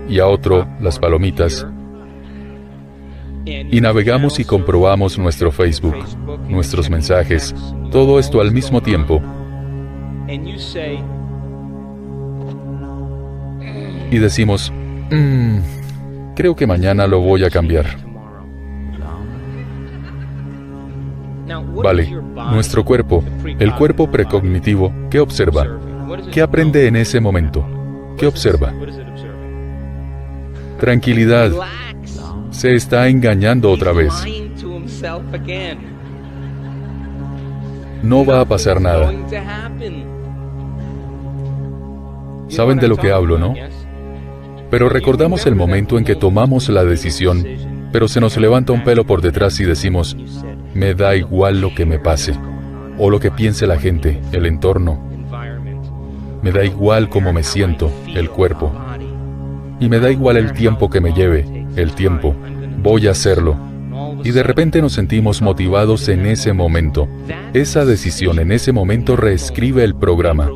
y a otro las palomitas, y navegamos y comprobamos nuestro Facebook, nuestros mensajes, todo esto al mismo tiempo, y decimos, creo que mañana lo voy a cambiar. Vale, nuestro cuerpo, el cuerpo precognitivo, ¿qué observa? ¿Qué aprende en ese momento? ¿Qué observa? Tranquilidad. Se está engañando otra vez. No va a pasar nada. Saben de lo que hablo, ¿no? Pero recordamos el momento en que tomamos la decisión, pero se nos levanta un pelo por detrás y decimos, me da igual lo que me pase, o lo que piense la gente, el entorno. Me da igual cómo me siento, el cuerpo. Y me da igual el tiempo que me lleve, el tiempo. Voy a hacerlo. Y de repente nos sentimos motivados en ese momento. Esa decisión en ese momento reescribe el programa.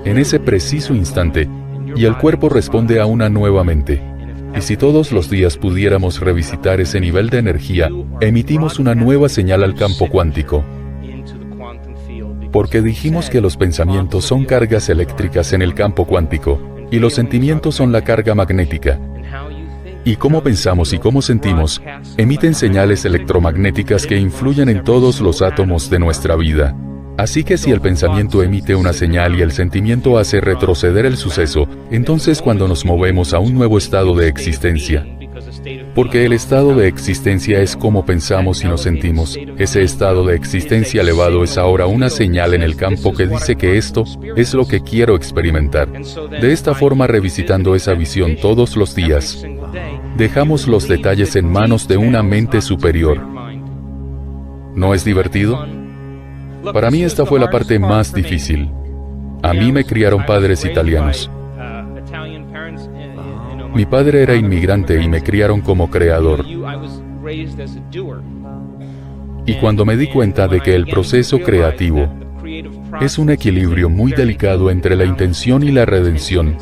En ese preciso instante, y el cuerpo responde a una nueva mente. Y si todos los días pudiéramos revisitar ese nivel de energía, emitimos una nueva señal al campo cuántico. Porque dijimos que los pensamientos son cargas eléctricas en el campo cuántico, y los sentimientos son la carga magnética. Y cómo pensamos y cómo sentimos, emiten señales electromagnéticas que influyen en todos los átomos de nuestra vida. Así que si el pensamiento emite una señal y el sentimiento hace retroceder el suceso, entonces cuando nos movemos a un nuevo estado de existencia, porque el estado de existencia es cómo pensamos y nos sentimos, ese estado de existencia elevado es ahora una señal en el campo que dice que esto es lo que quiero experimentar. De esta forma, revisitando esa visión todos los días, dejamos los detalles en manos de una mente superior. ¿No es divertido? Para mí esta fue la parte más difícil. A mí me criaron padres italianos. Mi padre era inmigrante y me criaron como creador. Y cuando me di cuenta de que el proceso creativo es un equilibrio muy delicado entre la intención y la redención,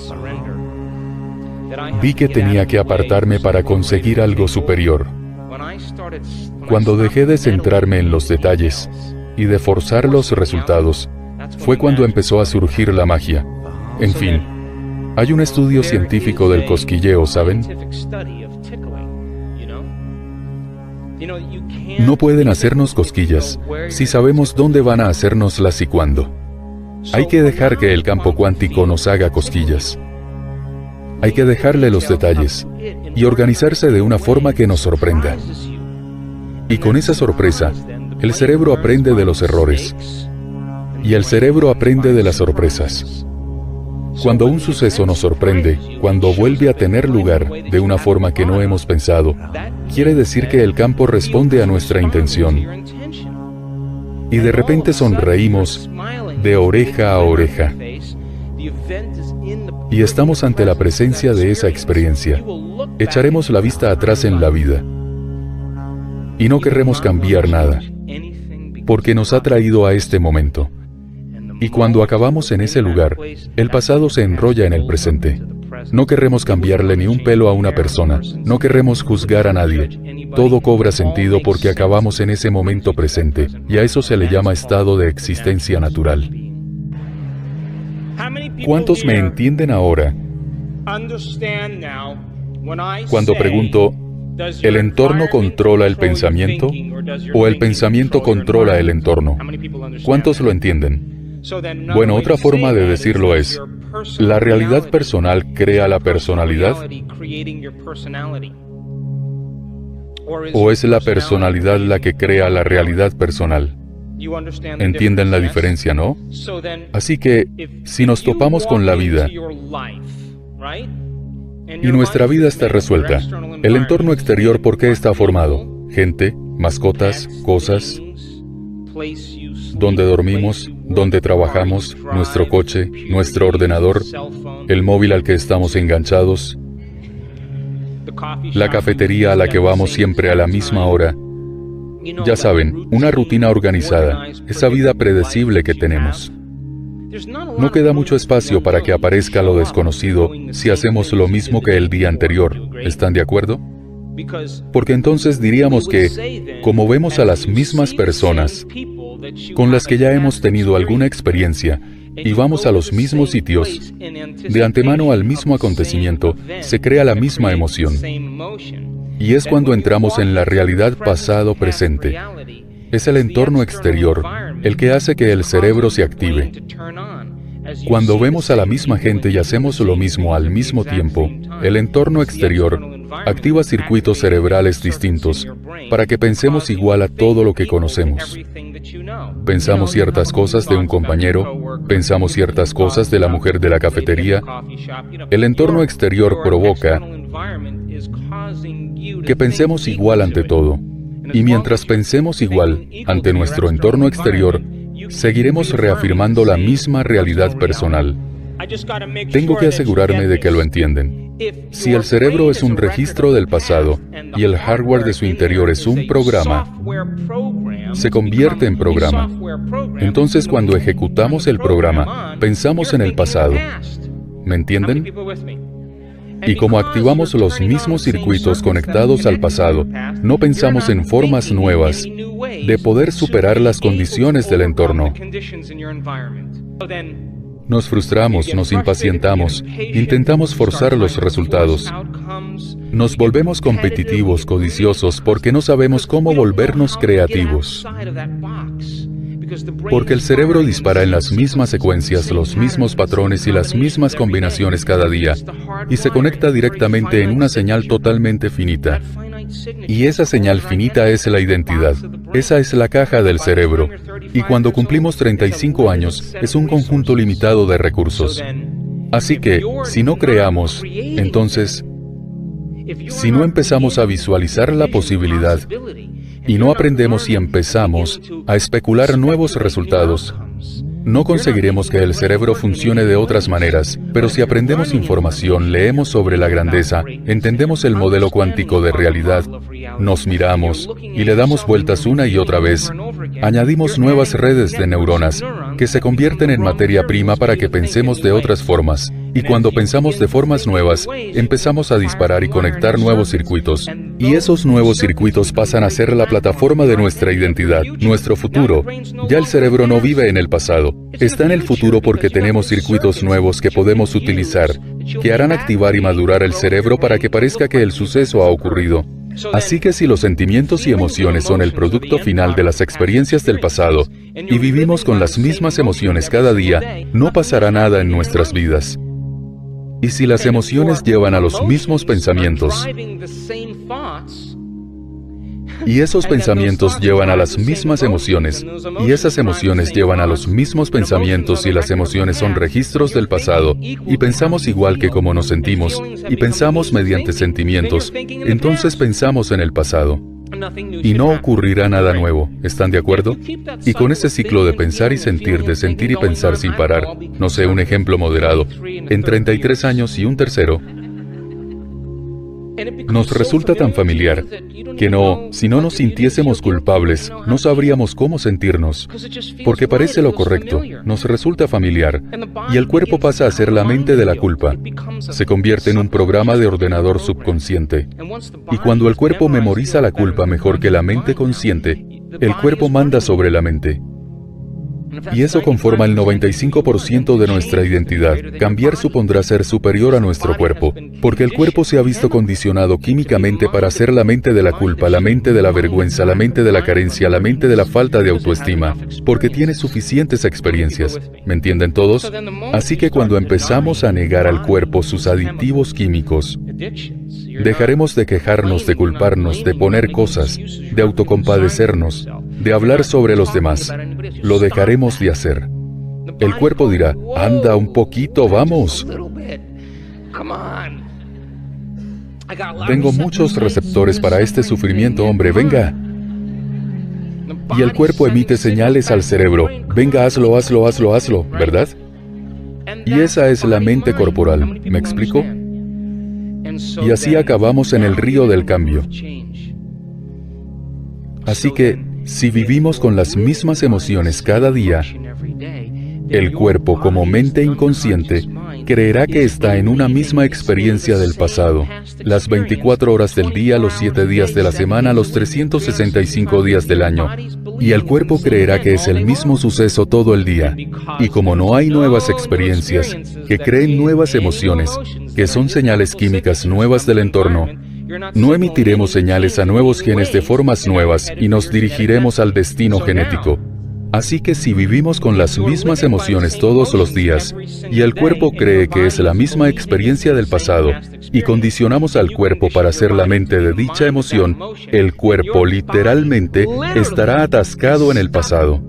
vi que tenía que apartarme para conseguir algo superior. Cuando dejé de centrarme en los detalles y de forzar los resultados, fue cuando empezó a surgir la magia. En fin, hay un estudio científico del cosquilleo, ¿saben? No pueden hacernos cosquillas si sabemos dónde van a hacérnoslas y cuándo. Hay que dejar que el campo cuántico nos haga cosquillas. Hay que dejarle los detalles y organizarse de una forma que nos sorprenda. Y con esa sorpresa, el cerebro aprende de los errores. Y el cerebro aprende de las sorpresas. Cuando un suceso nos sorprende, cuando vuelve a tener lugar de una forma que no hemos pensado, quiere decir que el campo responde a nuestra intención. Y de repente sonreímos de oreja a oreja. Y estamos ante la presencia de esa experiencia. Echaremos la vista atrás en la vida. Y no querremos cambiar nada, porque nos ha traído a este momento. Y cuando acabamos en ese lugar, el pasado se enrolla en el presente. No querremos cambiarle ni un pelo a una persona, no queremos juzgar a nadie. Todo cobra sentido porque acabamos en ese momento presente, y a eso se le llama estado de existencia natural. ¿Cuántos me entienden ahora cuando pregunto, ¿el entorno controla el pensamiento o el pensamiento controla el entorno? ¿Cuántos lo entienden? Bueno, otra forma de decirlo es, ¿la realidad personal crea la personalidad? ¿O es la personalidad la que crea la realidad personal? ¿Entienden la diferencia, no? Así que, si nos topamos con la vida, y nuestra vida está resuelta, el entorno exterior, ¿por qué está formado? Gente, mascotas, cosas, donde dormimos, donde trabajamos, nuestro coche, nuestro ordenador, el móvil al que estamos enganchados, la cafetería a la que vamos siempre a la misma hora. Ya saben, una rutina organizada, esa vida predecible que tenemos. No queda mucho espacio para que aparezca lo desconocido si hacemos lo mismo que el día anterior. ¿Están de acuerdo? Porque entonces diríamos que, como vemos a las mismas personas con las que ya hemos tenido alguna experiencia y vamos a los mismos sitios, de antemano al mismo acontecimiento, se crea la misma emoción. Y es cuando entramos en la realidad pasado-presente. Es el entorno exterior el que hace que el cerebro se active. Cuando vemos a la misma gente y hacemos lo mismo al mismo tiempo, el entorno exterior activa circuitos cerebrales distintos para que pensemos igual a todo lo que conocemos. Pensamos ciertas cosas de un compañero, pensamos ciertas cosas de la mujer de la cafetería. El entorno exterior provoca que pensemos igual ante todo. Y mientras pensemos igual ante nuestro entorno exterior, seguiremos reafirmando la misma realidad personal. Tengo que asegurarme de que lo entienden. Si el cerebro es un registro del pasado y el hardware de su interior es un programa, se convierte en programa. Entonces, cuando ejecutamos el programa, pensamos en el pasado. ¿Me entienden? Y como activamos los mismos circuitos conectados al pasado, no pensamos en formas nuevas de poder superar las condiciones del entorno. Nos frustramos, nos impacientamos, intentamos forzar los resultados. Nos volvemos competitivos, codiciosos, porque no sabemos cómo volvernos creativos. Porque el cerebro dispara en las mismas secuencias, los mismos patrones y las mismas combinaciones cada día, y se conecta directamente en una señal totalmente finita. Y esa señal finita es la identidad. Esa es la caja del cerebro. Y cuando cumplimos 35 años, es un conjunto limitado de recursos. Así que, si no creamos, entonces, si no empezamos a visualizar la posibilidad, y no aprendemos y empezamos a especular nuevos resultados, no conseguiremos que el cerebro funcione de otras maneras, pero si aprendemos información, leemos sobre la grandeza, entendemos el modelo cuántico de realidad, nos miramos y le damos vueltas una y otra vez, añadimos nuevas redes de neuronas que se convierten en materia prima para que pensemos de otras formas. Y cuando pensamos de formas nuevas, empezamos a disparar y conectar nuevos circuitos. Y esos nuevos circuitos pasan a ser la plataforma de nuestra identidad, nuestro futuro. Ya el cerebro no vive en el pasado. Está en el futuro porque tenemos circuitos nuevos que podemos utilizar, que harán activar y madurar el cerebro para que parezca que el suceso ha ocurrido. Así que si los sentimientos y emociones son el producto final de las experiencias del pasado, y vivimos con las mismas emociones cada día, no pasará nada en nuestras vidas. Y si las emociones llevan a los mismos pensamientos, y esos pensamientos llevan a las mismas emociones, y esas emociones llevan a los mismos pensamientos, y las emociones son registros del pasado, y pensamos igual que como nos sentimos, y pensamos mediante sentimientos, entonces pensamos en el pasado. Y no ocurrirá nada nuevo, ¿están de acuerdo? Y con ese ciclo de pensar y pensar sin parar, no sé, un ejemplo moderado, en 33 años y un tercero, nos resulta tan familiar que si no nos sintiésemos culpables, no sabríamos cómo sentirnos, porque parece lo correcto, nos resulta familiar, y el cuerpo pasa a ser la mente de la culpa, se convierte en un programa de ordenador subconsciente, y cuando el cuerpo memoriza la culpa mejor que la mente consciente, el cuerpo manda sobre la mente. Y eso conforma el 95% de nuestra identidad. Cambiar supondrá ser superior a nuestro cuerpo, porque el cuerpo se ha visto condicionado químicamente para ser la mente de la culpa, la mente de la vergüenza, la mente de la carencia, la mente de la falta de autoestima, porque tiene suficientes experiencias. ¿Me entienden todos? Así que cuando empezamos a negar al cuerpo sus aditivos químicos, dejaremos de quejarnos, de culparnos, de poner cosas, de autocompadecernos, de hablar sobre los demás. Lo dejaremos de hacer. El cuerpo dirá, anda un poquito, vamos. Tengo muchos receptores para este sufrimiento, hombre, venga. Y el cuerpo emite señales al cerebro, venga, hazlo, hazlo, hazlo, hazlo, ¿verdad? Y esa es la mente corporal, ¿me explico? Y así acabamos en el río del cambio. Así que, si vivimos con las mismas emociones cada día, el cuerpo, como mente inconsciente, creerá que está en una misma experiencia del pasado, las 24 horas del día, los 7 días de la semana, los 365 días del año, y el cuerpo creerá que es el mismo suceso todo el día. Y como no hay nuevas experiencias, que creen nuevas emociones, que son señales químicas nuevas del entorno, no emitiremos señales a nuevos genes de formas nuevas y nos dirigiremos al destino genético. Así que si vivimos con las mismas emociones todos los días, y el cuerpo cree que es la misma experiencia del pasado, y condicionamos al cuerpo para ser la mente de dicha emoción, el cuerpo literalmente estará atascado en el pasado.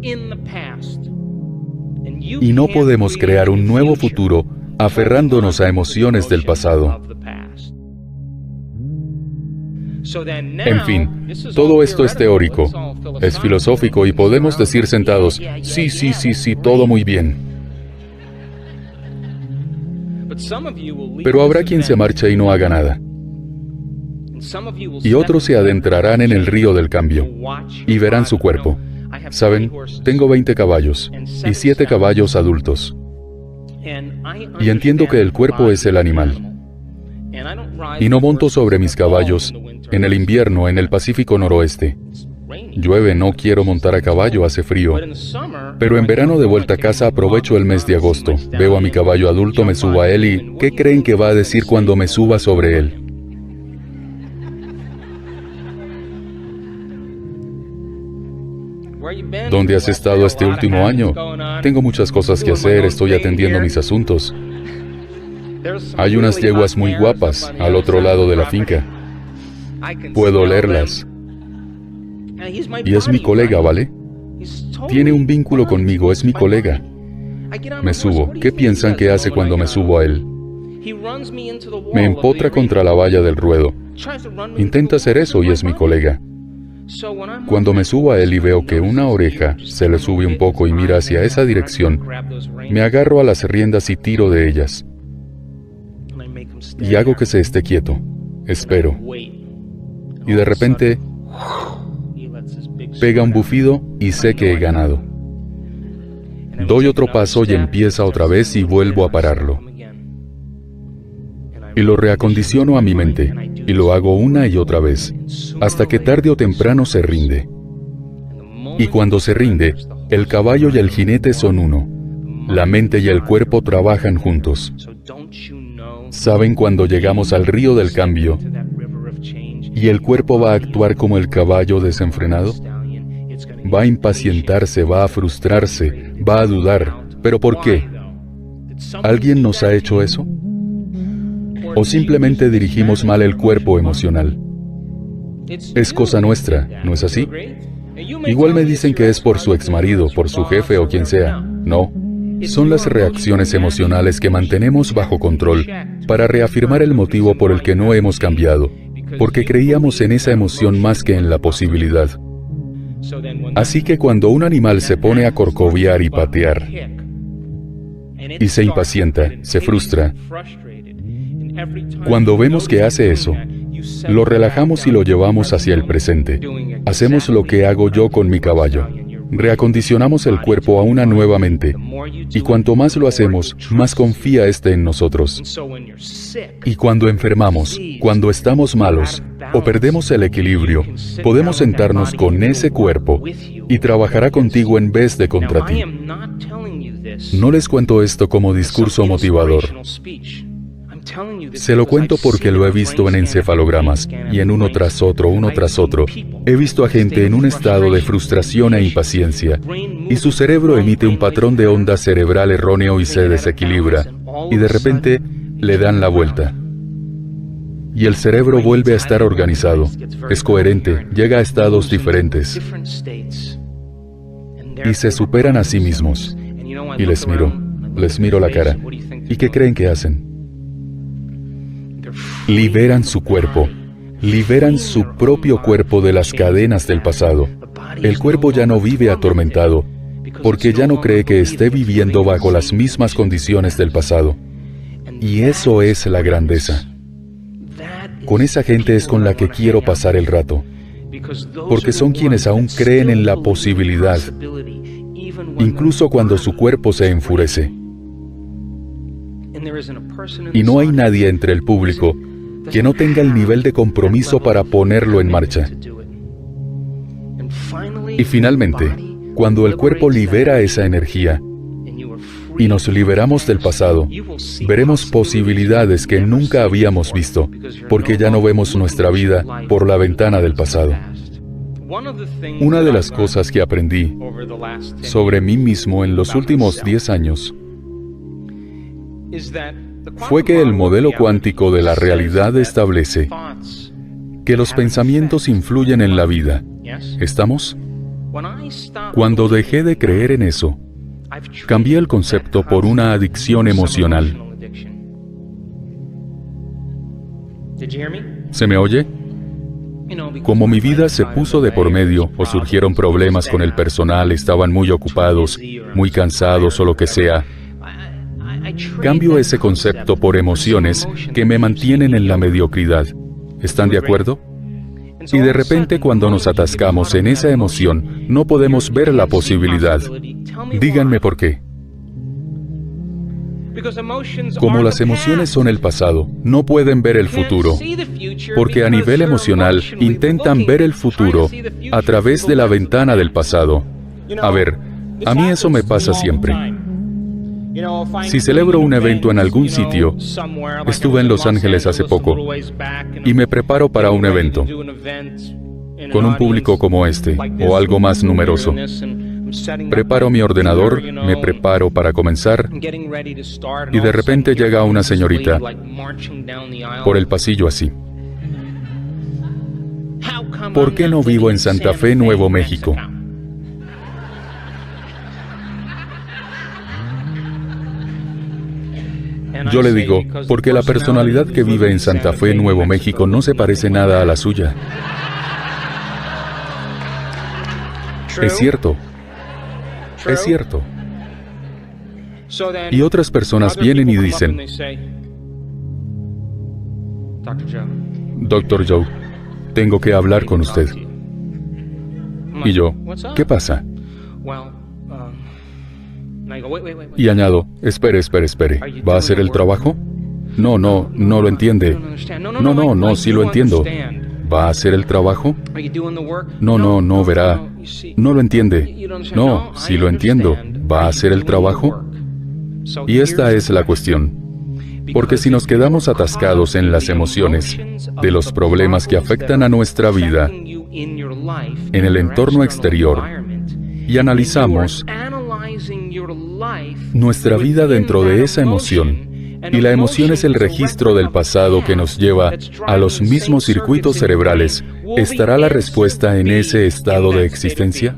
Y no podemos crear un nuevo futuro aferrándonos a emociones del pasado. En fin, todo esto es teórico, es filosófico y podemos decir sentados, sí, todo muy bien. Pero habrá quien se marche y no haga nada. Y otros se adentrarán en el río del cambio y verán su cuerpo. Saben, tengo 20 caballos y 7 caballos adultos. Y entiendo que el cuerpo es el animal. Y no monto sobre mis caballos en el invierno en el Pacífico Noroeste. Llueve, no quiero montar a caballo, hace frío. Pero en verano de vuelta a casa aprovecho el mes de agosto. Veo a mi caballo adulto, me subo a él y ¿qué creen que va a decir cuando me suba sobre él? ¿Dónde has estado este último año? Tengo muchas cosas que hacer, estoy atendiendo mis asuntos. Hay unas yeguas muy guapas al otro lado de la finca. Puedo olerlas. Y es mi colega, ¿vale? Tiene un vínculo conmigo, es mi colega. Me subo. ¿Qué piensan que hace cuando me subo a él? Me empotra contra la valla del ruedo. Intenta hacer eso y es mi colega. Cuando me subo a él y veo que una oreja se le sube un poco y mira hacia esa dirección, me agarro a las riendas y tiro de ellas. Y hago que se esté quieto. Espero. Y de repente, pega un bufido y sé que he ganado. Doy otro paso y empieza otra vez y vuelvo a pararlo. Y lo reacondiciono a mi mente, y lo hago una y otra vez, hasta que tarde o temprano se rinde. Y cuando se rinde, el caballo y el jinete son uno. La mente y el cuerpo trabajan juntos. ¿Saben cuando llegamos al río del cambio y el cuerpo va a actuar como el caballo desenfrenado? Va a impacientarse, va a frustrarse, va a dudar. ¿Pero por qué? ¿Alguien nos ha hecho eso? ¿O simplemente dirigimos mal el cuerpo emocional? Es cosa nuestra, ¿no es así? Igual me dicen que es por su exmarido, por su jefe o quien sea. No. Son las reacciones emocionales que mantenemos bajo control para reafirmar el motivo por el que no hemos cambiado, porque creíamos en esa emoción más que en la posibilidad. Así que cuando un animal se pone a corcoviar y patear, y se impacienta, se frustra, cuando vemos que hace eso, lo relajamos y lo llevamos hacia el presente. Hacemos lo que hago yo con mi caballo. Reacondicionamos el cuerpo a una nueva mente. Y cuanto más lo hacemos, más confía éste en nosotros. Y cuando enfermamos, cuando estamos malos, o perdemos el equilibrio, podemos sentarnos con ese cuerpo y trabajará contigo en vez de contra ti. No les cuento esto como discurso motivador. Se lo cuento porque lo he visto en encefalogramas, y en uno tras otro, he visto a gente en un estado de frustración e impaciencia, y su cerebro emite un patrón de onda cerebral erróneo y se desequilibra, y de repente le dan la vuelta. Y el cerebro vuelve a estar organizado, es coherente, llega a estados diferentes, y se superan a sí mismos. Y les miro la cara, ¿y qué creen que hacen? Liberan su cuerpo, liberan su propio cuerpo de las cadenas del pasado. El cuerpo ya no vive atormentado, porque ya no cree que esté viviendo bajo las mismas condiciones del pasado. Y eso es la grandeza. Con esa gente es con la que quiero pasar el rato, porque son quienes aún creen en la posibilidad, incluso cuando su cuerpo se enfurece. Y no hay nadie entre el público que no tenga el nivel de compromiso para ponerlo en marcha. Y finalmente, cuando el cuerpo libera esa energía y nos liberamos del pasado, veremos posibilidades que nunca habíamos visto, porque ya no vemos nuestra vida por la ventana del pasado. Una de las cosas que aprendí sobre mí mismo en los últimos 10 años fue que el modelo cuántico de la realidad establece que los pensamientos influyen en la vida. ¿Estamos? Cuando dejé de creer en eso, cambié el concepto por una adicción emocional. ¿Se me oye? Como mi vida se puso de por medio, o surgieron problemas con el personal, estaban muy ocupados, muy cansados o lo que sea, cambio ese concepto por emociones que me mantienen en la mediocridad. ¿Están de acuerdo? Y de repente, cuando nos atascamos en esa emoción, no podemos ver la posibilidad. Díganme por qué. Como las emociones son el pasado, no pueden ver el futuro, porque a nivel emocional intentan ver el futuro a través de la ventana del pasado. A ver, a mí eso me pasa siempre. Si celebro un evento en algún sitio, estuve en Los Ángeles hace poco, y me preparo para un evento, con un público como este, o algo más numeroso. Preparo mi ordenador, me preparo para comenzar, y de repente llega una señorita por el pasillo así. ¿Por qué no vivo en Santa Fe, Nuevo México? Yo le digo, porque la personalidad que vive en Santa Fe, Nuevo México, no se parece nada a la suya. Es cierto. Es cierto. Y otras personas vienen y dicen, Dr. Joe, tengo que hablar con usted. Y yo, ¿qué pasa? Y añado, espere. ¿Va a hacer el trabajo? No lo entiende. No, sí lo entiendo. ¿Va a hacer el trabajo? No, verá. No lo entiende. No, sí lo entiendo. ¿Va a hacer el trabajo? Y esta es la cuestión. Porque si nos quedamos atascados en las emociones de los problemas que afectan a nuestra vida en el entorno exterior y analizamos nuestra vida dentro de esa emoción, y la emoción es el registro del pasado que nos lleva a los mismos circuitos cerebrales, ¿estará la respuesta en ese estado de existencia?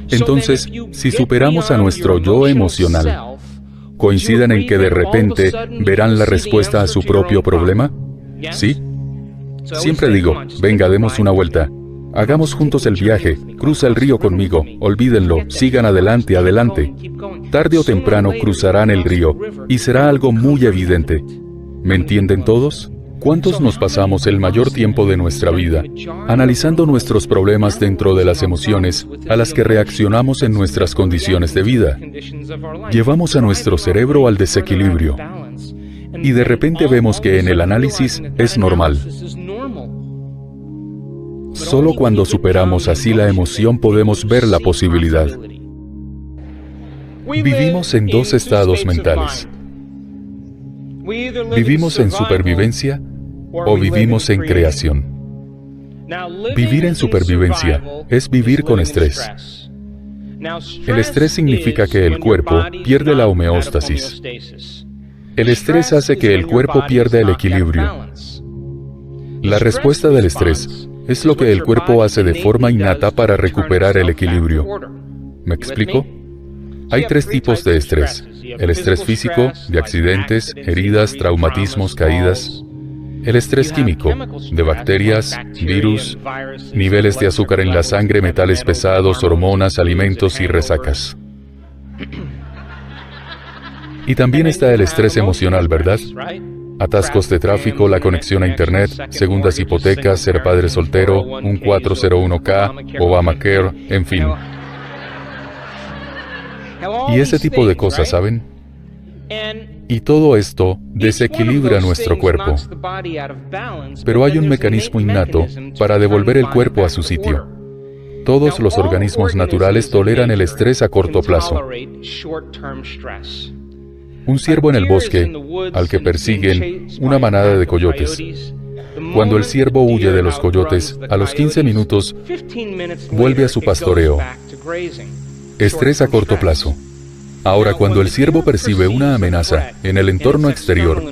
Entonces, si superamos a nuestro yo emocional, ¿coinciden en que de repente verán la respuesta a su propio problema? ¿Sí? Siempre digo, venga, demos una vuelta. Hagamos juntos el viaje, cruza el río conmigo, olvídenlo, sigan adelante. Tarde o temprano cruzarán el río, y será algo muy evidente. ¿Me entienden todos? ¿Cuántos nos pasamos el mayor tiempo de nuestra vida analizando nuestros problemas dentro de las emociones a las que reaccionamos en nuestras condiciones de vida? Llevamos a nuestro cerebro al desequilibrio, y de repente vemos que en el análisis es normal. Solo cuando superamos así la emoción podemos ver la posibilidad. Vivimos en dos estados mentales. ¿Vivimos en supervivencia o vivimos en creación? Vivir en supervivencia es vivir con estrés. El estrés significa que el cuerpo pierde la homeostasis. El estrés hace que el cuerpo pierda el equilibrio. La respuesta del estrés es lo que el cuerpo hace de forma innata para recuperar el equilibrio. ¿Me explico? Hay tres tipos de estrés. El estrés físico, de accidentes, heridas, traumatismos, caídas. El estrés químico, de bacterias, virus, niveles de azúcar en la sangre, metales pesados, hormonas, alimentos y resacas. Y también está el estrés emocional, ¿verdad? Atascos de tráfico, la conexión a Internet, segundas hipotecas, ser padre soltero, un 401k, Obamacare, en fin. Y ese tipo de cosas, ¿saben? Y todo esto desequilibra nuestro cuerpo. Pero hay un mecanismo innato para devolver el cuerpo a su sitio. Todos los organismos naturales toleran el estrés a corto plazo. Un ciervo en el bosque, al que persiguen una manada de coyotes, Cuando el ciervo huye de los coyotes, a los 15 minutos vuelve a su pastoreo. Estrés a corto plazo. Ahora, cuando el ciervo percibe una amenaza en el entorno exterior,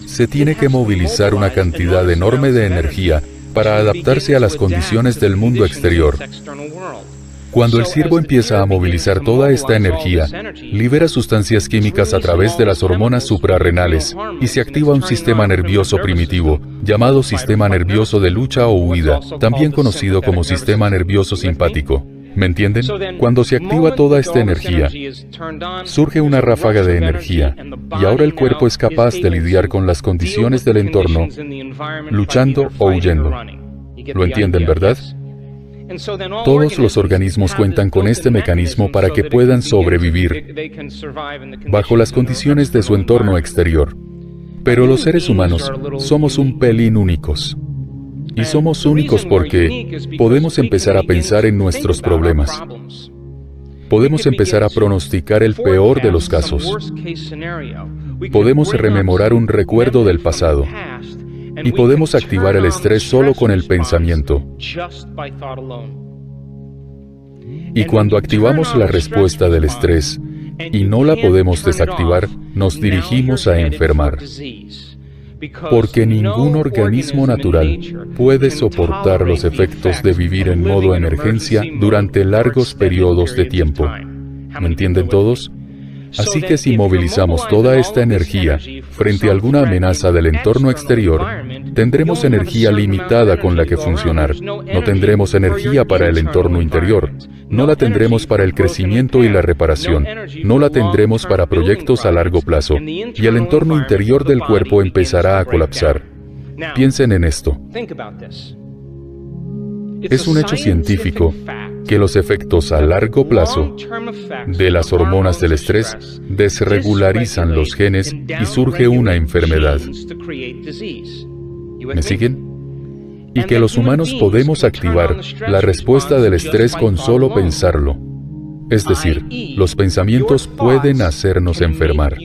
se tiene que movilizar una cantidad enorme de energía para adaptarse a las condiciones del mundo exterior. Cuando el ciervo empieza a movilizar toda esta energía, libera sustancias químicas a través de las hormonas suprarrenales y se activa un sistema nervioso primitivo, llamado sistema nervioso de lucha o huida, también conocido como sistema nervioso simpático. ¿Me entienden? Cuando se activa toda esta energía, surge una ráfaga de energía, y ahora el cuerpo es capaz de lidiar con las condiciones del entorno, luchando o huyendo. ¿Lo entienden, verdad? Todos los organismos cuentan con este mecanismo para que puedan sobrevivir bajo las condiciones de su entorno exterior. Pero los seres humanos somos un pelín únicos. Y somos únicos porque podemos empezar a pensar en nuestros problemas. Podemos empezar a pronosticar el peor de los casos. Podemos rememorar un recuerdo del pasado. Y podemos activar el estrés solo con el pensamiento. Y cuando activamos la respuesta del estrés y no la podemos desactivar, nos dirigimos a enfermar. Porque ningún organismo natural puede soportar los efectos de vivir en modo emergencia durante largos periodos de tiempo. ¿Me entienden todos? Así que si movilizamos toda esta energía frente a alguna amenaza del entorno exterior, tendremos energía limitada con la que funcionar. No tendremos energía para el entorno interior. No la tendremos para el crecimiento y la reparación. No la tendremos para proyectos a largo plazo. Y el entorno interior del cuerpo empezará a colapsar. Piensen en esto. Es un hecho científico que los efectos a largo plazo de las hormonas del estrés desregularizan los genes y surge una enfermedad. ¿Me siguen? Y que los humanos podemos activar la respuesta del estrés con solo pensarlo. Es decir, los pensamientos pueden hacernos enfermar.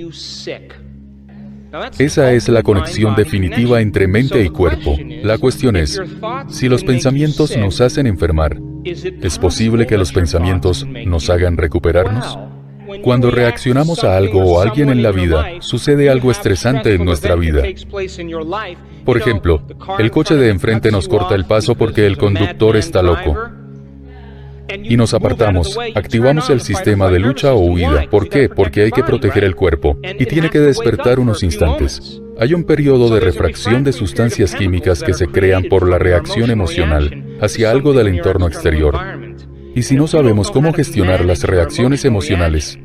Esa es la conexión definitiva entre mente y cuerpo. La cuestión es, si los pensamientos nos hacen enfermar, ¿es posible que los pensamientos nos hagan recuperarnos? Cuando reaccionamos a algo o a alguien en la vida, sucede algo estresante en nuestra vida. Por ejemplo, el coche de enfrente nos corta el paso porque el conductor está loco. Y nos apartamos, activamos el sistema de lucha o huida. ¿Por qué? Porque hay que proteger el cuerpo, y tiene que despertar unos instantes. Hay un periodo de refracción de sustancias químicas que se crean por la reacción emocional hacia algo del entorno exterior. Y si no sabemos cómo gestionar las reacciones emocionales,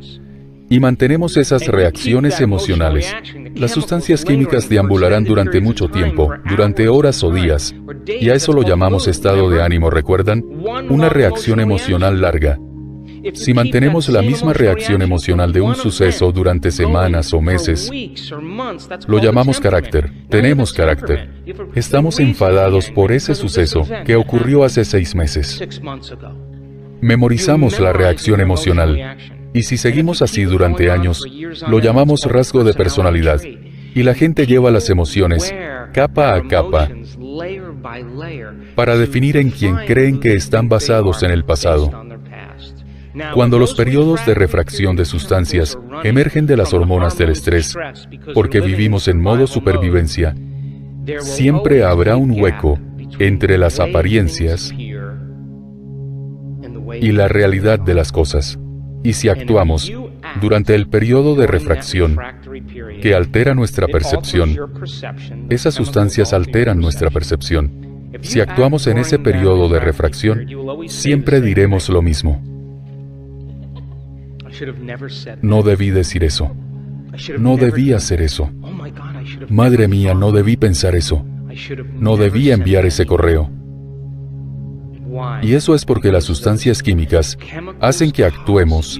y mantenemos esas reacciones emocionales, las sustancias químicas deambularán durante mucho tiempo, durante horas o días, y a eso lo llamamos estado de ánimo, ¿recuerdan? Una reacción emocional larga. Si mantenemos la misma reacción emocional de un suceso durante semanas o meses, lo llamamos carácter. Tenemos carácter. Estamos enfadados por ese suceso que ocurrió hace 6 meses. Memorizamos la reacción emocional. Y si seguimos así durante años, lo llamamos rasgo de personalidad. Y la gente lleva las emociones, capa a capa, para definir en quién creen que están basados en el pasado. Cuando los periodos de refracción de sustancias emergen de las hormonas del estrés, porque vivimos en modo supervivencia, siempre habrá un hueco entre las apariencias y la realidad de las cosas. Y si actuamos durante el periodo de refracción que altera nuestra percepción, esas sustancias alteran nuestra percepción. Si actuamos en ese periodo de refracción, siempre diremos lo mismo. No debí decir eso. No debí hacer eso. Madre mía, no debí pensar eso. No debí enviar ese correo. Y eso es porque las sustancias químicas hacen que actuemos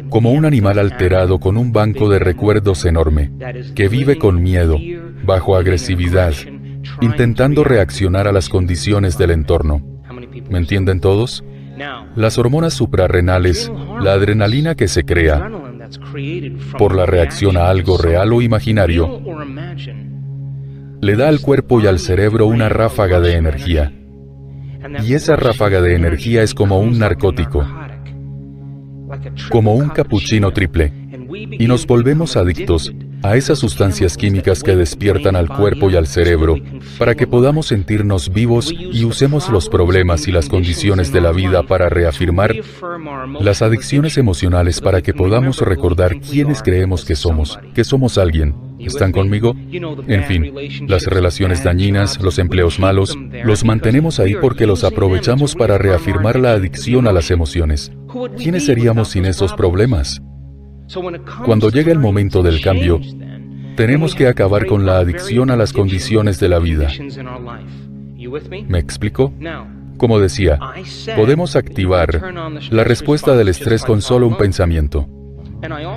como un animal alterado con un banco de recuerdos enorme, que vive con miedo, bajo agresividad, intentando reaccionar a las condiciones del entorno. ¿Me entienden todos? Las hormonas suprarrenales, la adrenalina que se crea por la reacción a algo real o imaginario, le da al cuerpo y al cerebro una ráfaga de energía. Y esa ráfaga de energía es como un narcótico, como un capuchino triple. Y nos volvemos adictos a esas sustancias químicas que despiertan al cuerpo y al cerebro para que podamos sentirnos vivos y usemos los problemas y las condiciones de la vida para reafirmar las adicciones emocionales para que podamos recordar quiénes creemos que somos alguien. ¿Están conmigo? En fin, las relaciones dañinas, los empleos malos, los mantenemos ahí porque los aprovechamos para reafirmar la adicción a las emociones. ¿Quiénes seríamos sin esos problemas? Cuando llega el momento del cambio, tenemos que acabar con la adicción a las condiciones de la vida. ¿Me explico? Como decía, podemos activar la respuesta del estrés con solo un pensamiento.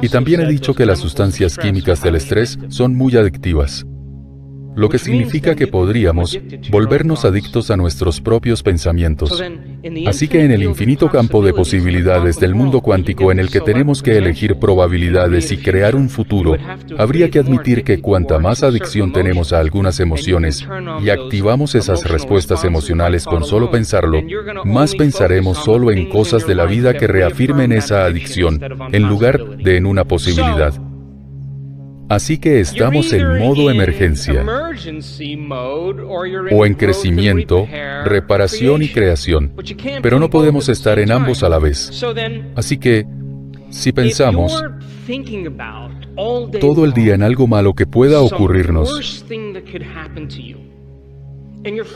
Y también he dicho que las sustancias químicas del estrés son muy adictivas, lo que significa que podríamos volvernos adictos a nuestros propios pensamientos. Así que en el infinito campo de posibilidades del mundo cuántico en el que tenemos que elegir probabilidades y crear un futuro, habría que admitir que cuanta más adicción tenemos a algunas emociones y activamos esas respuestas emocionales con solo pensarlo, más pensaremos solo en cosas de la vida que reafirmen esa adicción, en lugar de en una posibilidad. Así que estamos en modo emergencia, o en crecimiento, reparación y creación, pero no podemos estar en ambos a la vez. Así que, si pensamos todo el día en algo malo que pueda ocurrirnos,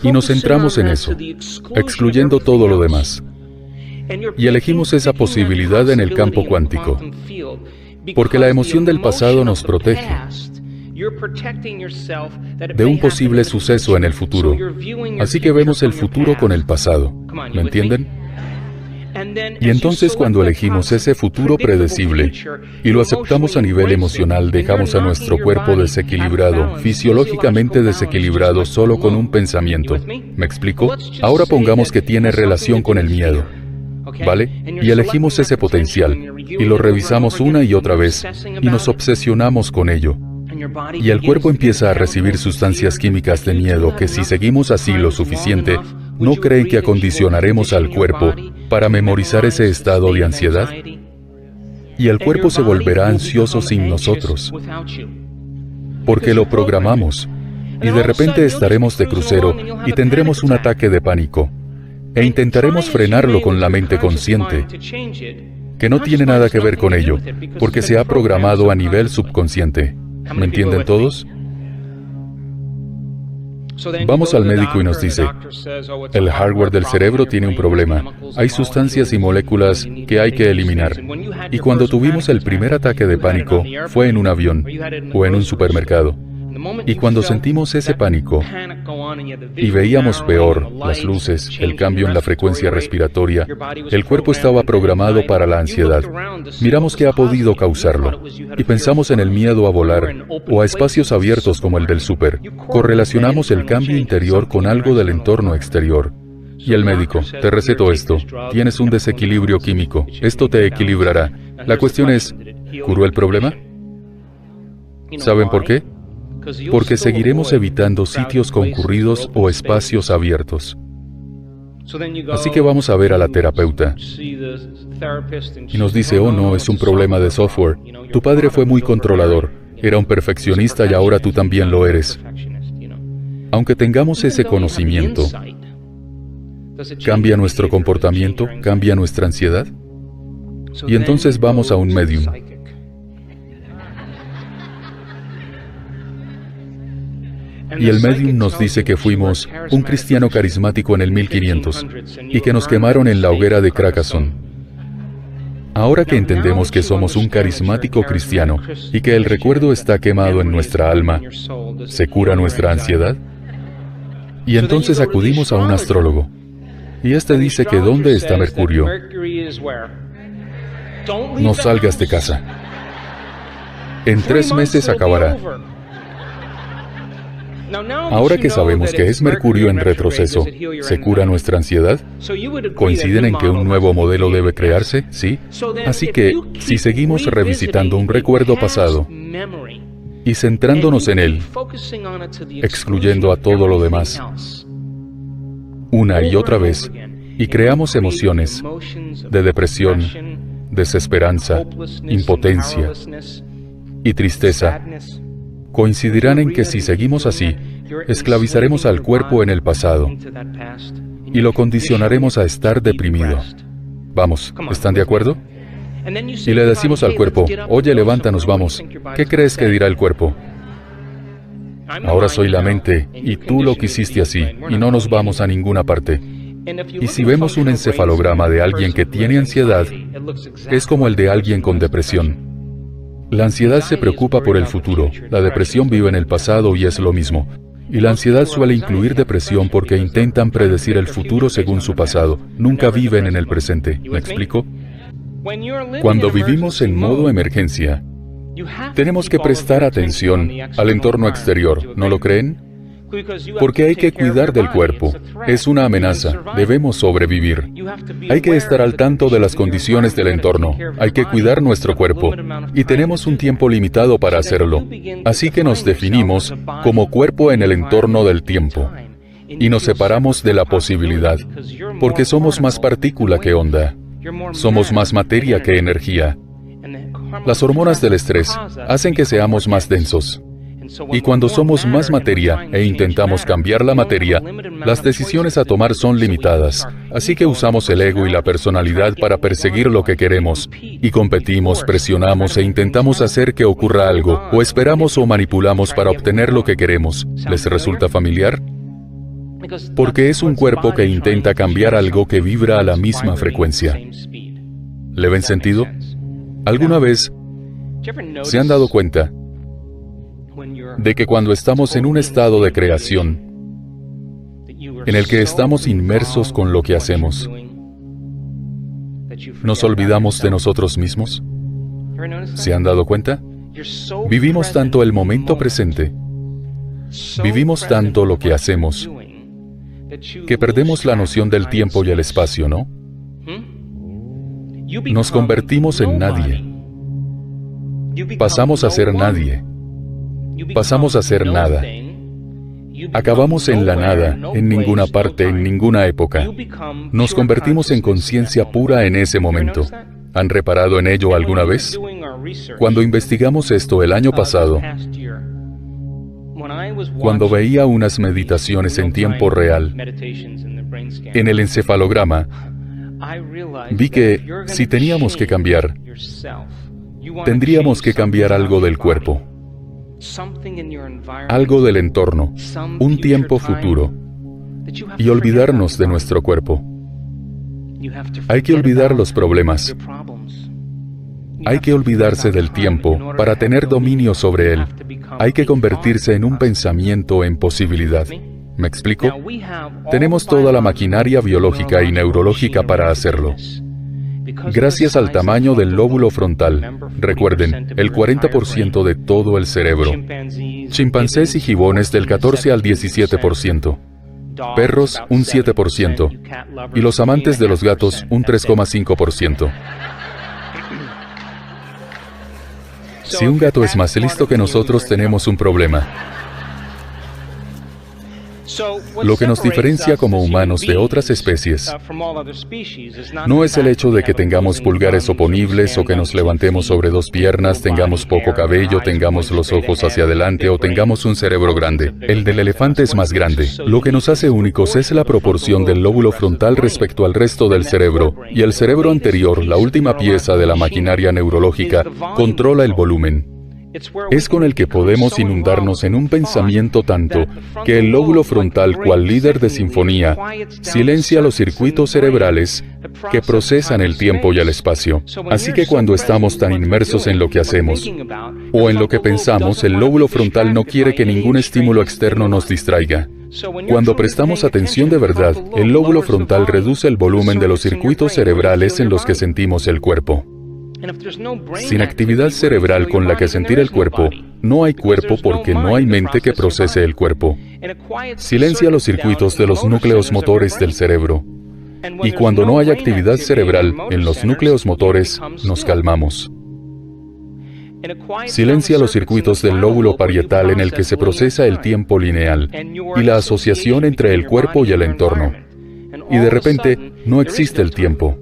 y nos centramos en eso, excluyendo todo lo demás, y elegimos esa posibilidad en el campo cuántico, porque la emoción del pasado nos protege de un posible suceso en el futuro. Así que vemos el futuro con el pasado. ¿Me entienden? Y entonces cuando elegimos ese futuro predecible y lo aceptamos a nivel emocional, dejamos a nuestro cuerpo desequilibrado, fisiológicamente desequilibrado solo con un pensamiento. ¿Me explico? Ahora pongamos que tiene relación con el miedo, ¿vale? Y elegimos ese potencial, y lo revisamos una y otra vez, y nos obsesionamos con ello. Y el cuerpo empieza a recibir sustancias químicas de miedo que si seguimos así lo suficiente, ¿no creen que acondicionaremos al cuerpo para memorizar ese estado de ansiedad? Y el cuerpo se volverá ansioso sin nosotros, porque lo programamos, y de repente estaremos de crucero y tendremos un ataque de pánico. E intentaremos frenarlo con la mente consciente, que no tiene nada que ver con ello, porque se ha programado a nivel subconsciente. ¿Me entienden todos? Vamos al médico y nos dice, el hardware del cerebro tiene un problema. Hay sustancias y moléculas que hay que eliminar. Y cuando tuvimos el primer ataque de pánico, fue en un avión o en un supermercado. Y cuando sentimos ese pánico y veíamos peor, las luces, el cambio en la frecuencia respiratoria, el cuerpo estaba programado para la ansiedad. Miramos qué ha podido causarlo y pensamos en el miedo a volar o a espacios abiertos como el del súper. Correlacionamos el cambio interior con algo del entorno exterior. Y el médico, te receto esto, tienes un desequilibrio químico, esto te equilibrará. La cuestión es, ¿curó el problema? ¿Saben por qué? Porque seguiremos evitando sitios concurridos o espacios abiertos. Así que vamos a ver a la terapeuta. Y nos dice, oh no, es un problema de software. Tu padre fue muy controlador, era un perfeccionista y ahora tú también lo eres. Aunque tengamos ese conocimiento, ¿cambia nuestro comportamiento? ¿Cambia nuestra ansiedad? Y entonces vamos a un medium. Y el medium nos dice que fuimos un cristiano carismático en el 1500 y que nos quemaron en la hoguera de Carcassonne. Ahora que entendemos que somos un carismático cristiano y que el recuerdo está quemado en nuestra alma, ¿se cura nuestra ansiedad? Y entonces acudimos a un astrólogo. Y este dice que ¿dónde está Mercurio? No salgas de casa. En 3 meses acabará. Ahora que sabemos que es Mercurio en retroceso, ¿se cura nuestra ansiedad? ¿Coinciden en que un nuevo modelo debe crearse? ¿Sí? Así que, si seguimos revisitando un recuerdo pasado y centrándonos en Él, excluyendo a todo lo demás, una y otra vez, y creamos emociones de depresión, desesperanza, impotencia y tristeza, coincidirán en que si seguimos así, esclavizaremos al cuerpo en el pasado y lo condicionaremos a estar deprimido. Vamos, ¿están de acuerdo? Y le decimos al cuerpo, oye, levántanos, vamos. ¿Qué crees que dirá el cuerpo? Ahora soy la mente, y tú lo quisiste así, y no nos vamos a ninguna parte. Y si vemos un encefalograma de alguien que tiene ansiedad, es como el de alguien con depresión. La ansiedad se preocupa por el futuro, la depresión vive en el pasado y es lo mismo. Y la ansiedad suele incluir depresión porque intentan predecir el futuro según su pasado, nunca viven en el presente. ¿Me explico? Cuando vivimos en modo emergencia, tenemos que prestar atención al entorno exterior, ¿no lo creen? Porque hay que cuidar del cuerpo. Es una amenaza. Debemos sobrevivir. Hay que estar al tanto de las condiciones del entorno. Hay que cuidar nuestro cuerpo. Y tenemos un tiempo limitado para hacerlo. Así que nos definimos como cuerpo en el entorno del tiempo. Y nos separamos de la posibilidad. Porque somos más partícula que onda. Somos más materia que energía. Las hormonas del estrés hacen que seamos más densos. Y cuando somos más materia e intentamos cambiar la materia, las decisiones a tomar son limitadas. Así que usamos el ego y la personalidad para perseguir lo que queremos. Y competimos, presionamos e intentamos hacer que ocurra algo, o esperamos o manipulamos para obtener lo que queremos. ¿Les resulta familiar? Porque es un cuerpo que intenta cambiar algo que vibra a la misma frecuencia. ¿Le ven sentido? ¿Alguna vez se han dado cuenta de que cuando estamos en un estado de creación, en el que estamos inmersos con lo que hacemos, nos olvidamos de nosotros mismos? ¿Se han dado cuenta? Vivimos tanto el momento presente, vivimos tanto lo que hacemos, que perdemos la noción del tiempo y el espacio, ¿no? Nos convertimos en nadie. Pasamos a ser nadie. Pasamos a ser nada. Acabamos en la nada, en ninguna parte, en ninguna época. Nos convertimos en conciencia pura en ese momento. ¿Han reparado en ello alguna vez? Cuando investigamos esto el año pasado, cuando veía unas meditaciones en tiempo real, en el encefalograma, vi que si teníamos que cambiar, tendríamos que cambiar algo del cuerpo, algo del entorno, un tiempo futuro, y olvidarnos de nuestro cuerpo. Hay que olvidar los problemas. Hay que olvidarse del tiempo para tener dominio sobre él. Hay que convertirse en un pensamiento en posibilidad. ¿Me explico? Tenemos toda la maquinaria biológica y neurológica para hacerlo. Gracias al tamaño del lóbulo frontal, recuerden, el 40% de todo el cerebro. Chimpancés y gibones del 14 al 17%. Perros, un 7%. Y los amantes de los gatos, un 3,5%. Si un gato es más listo que nosotros, tenemos un problema. Lo que nos diferencia como humanos de otras especies no es el hecho de que tengamos pulgares oponibles o que nos levantemos sobre dos piernas, tengamos poco cabello, tengamos los ojos hacia adelante o tengamos un cerebro grande. El del elefante es más grande. Lo que nos hace únicos es la proporción del lóbulo frontal respecto al resto del cerebro, y el cerebro anterior, la última pieza de la maquinaria neurológica, controla el volumen. Es con el que podemos inundarnos en un pensamiento tanto que el lóbulo frontal, cual líder de sinfonía, silencia los circuitos cerebrales que procesan el tiempo y el espacio. Así que cuando estamos tan inmersos en lo que hacemos o en lo que pensamos, el lóbulo frontal no quiere que ningún estímulo externo nos distraiga. Cuando prestamos atención de verdad, el lóbulo frontal reduce el volumen de los circuitos cerebrales en los que sentimos el cuerpo. Sin actividad cerebral con la que sentir el cuerpo, no hay cuerpo porque no hay mente que procese el cuerpo. Silencia los circuitos de los núcleos motores del cerebro. Y cuando no hay actividad cerebral en los núcleos motores, nos calmamos. Silencia los circuitos del lóbulo parietal en el que se procesa el tiempo lineal y la asociación entre el cuerpo y el entorno. Y de repente, no existe el tiempo.